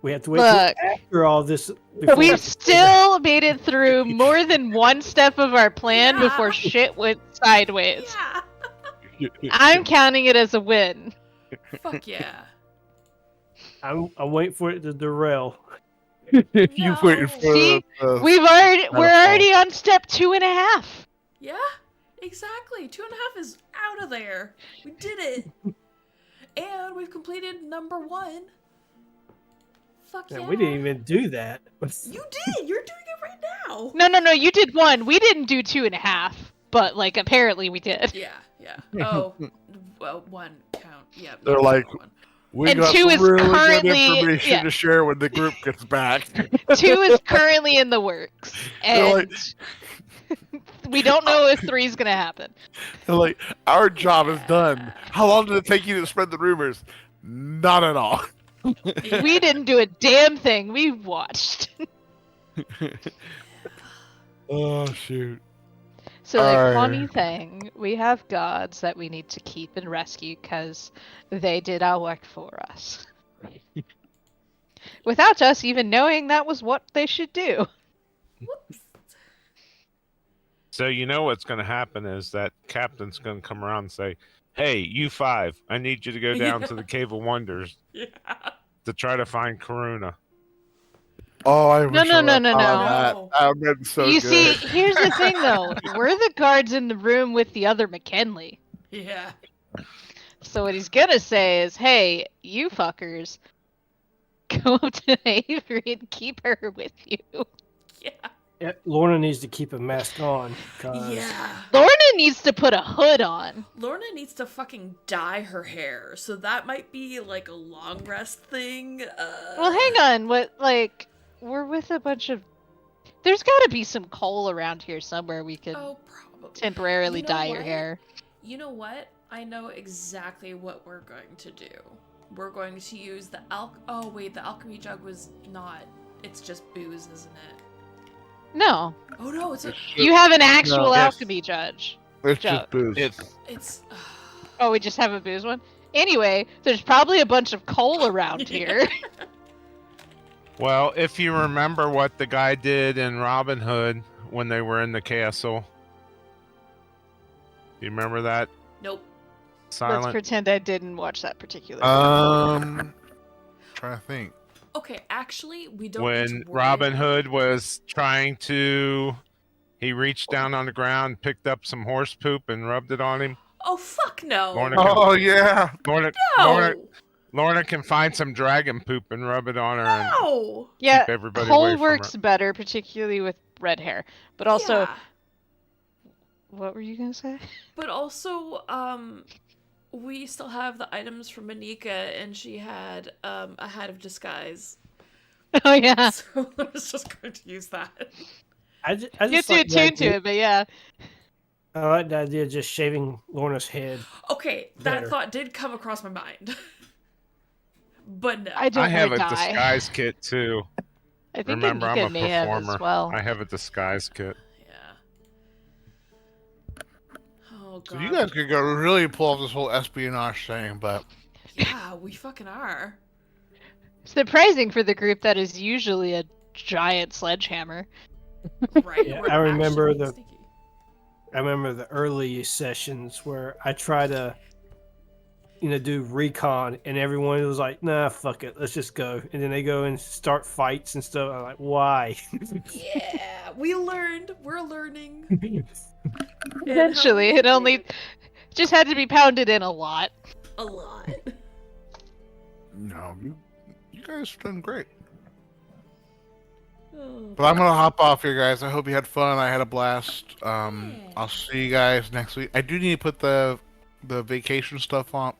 We have to wait Look. till after all this. before we- We've still made it through more than one step of our plan Yeah. before shit went sideways. Yeah. I'm counting it as a win. Fuck yeah. I'm waiting for it to derail. You No. waiting for See, the- We're Metaphor. already on step 2.5. Yeah, exactly. 2.5 is out of there. We did it. And we've completed number 1. Fuck yeah. Yeah, we didn't even do that. You did. You're doing it right now. No, you did 1. We didn't do 2.5, but like apparently we did. Yeah. Oh, well, 1 count. Yeah. They're number like- 1. We And got 2 some is really currently- good information yeah. to share when the group gets back. 2 is currently in the works, They're and like- we don't know if 3 is gonna happen. They're like, our job is done. How long did it take you to spread the rumors? Not at all. We didn't do a damn thing. We watched. Oh shoot. So the Arr. funny thing, we have gods that we need to keep and rescue because they did our work for us. Without us even knowing that was what they should do. Whoops. So you know what's going to happen is that captain's going to come around and say, "Hey, you 5, I need you to go down to the Cave of Wonders Yeah. to try to find Karuna." Oh, I No, wish no, I no, would've no, thought of no. That would have been so You good. see, here's the thing though. We're the guards in the room with the other McKinley. Yeah. So what he's gonna say is, hey, you fuckers, go up to Avery and keep her with you. Yeah. Yeah, Lorna needs to keep a mask on. 'Cause Yeah. Lorna needs to put a hood on. Lorna needs to fucking dye her hair, so that might be like a long rest thing. Well, hang on. What, like, we're with a bunch of. There's gotta be some coal around here somewhere we could Oh, probably. temporarily You know dye your what? hair. You know what? I know exactly what we're going to do. We're going to use the Oh wait, the alchemy jug was not. It's just booze, isn't it? No, Oh no, it's a. you have an actual No. alchemy judge. It's Joe. just booze. It's. Oh, we just have a booze one? Anyway, there's probably a bunch of coal around here. Well, if you remember what the guy did in Robin Hood when they were in the castle. Do you remember that? Nope. Let's Silent? pretend I didn't watch that particular. Trying to think. Okay, actually, we don't. need When to worry Robin about- Hood was trying to. He reached down on the ground, picked up some horse poop, and rubbed it on him. Oh fuck no. Lorna, Oh yeah. Lorna, No. Lorna can find some dragon poop and rub it on her and No. yeah, keep everybody away coal from works her. better, particularly with red hair. But also, Yeah. what were you gonna say? But also, we still have the items from Anika, and she had a hat of disguise. Oh yeah, So I was just going to use that. I you just have to like the attune to idea- it, but yeah. I like the idea of just shaving Lorna's head. Okay, that Better. thought did come across my mind. But no. I don't I have a wanna die. disguise kit too. I think Remember, I'm Anika a may have performer. as well. I have a disguise kit. Yeah. Oh god. So you guys could go really pull off this whole espionage thing, but Yeah, we fucking are. Surprising for the group that is usually a giant sledgehammer. Right. Yeah, we're I remember actually being the sneaky. I remember the early sessions where I try to, do recon, and everyone was like, "Nah, fuck it, let's just go." And then they go and start fights and stuff. I'm like, "Why?" Yeah, we learned. We're learning. And Eventually, how it only just had to be pounded in a lot. a lot. No, you guys have done great. Oh, But I'm gonna hop off here, guys. I hope you had fun. I had a blast. Yeah. I'll see you guys next week. I do need to put the vacation stuff on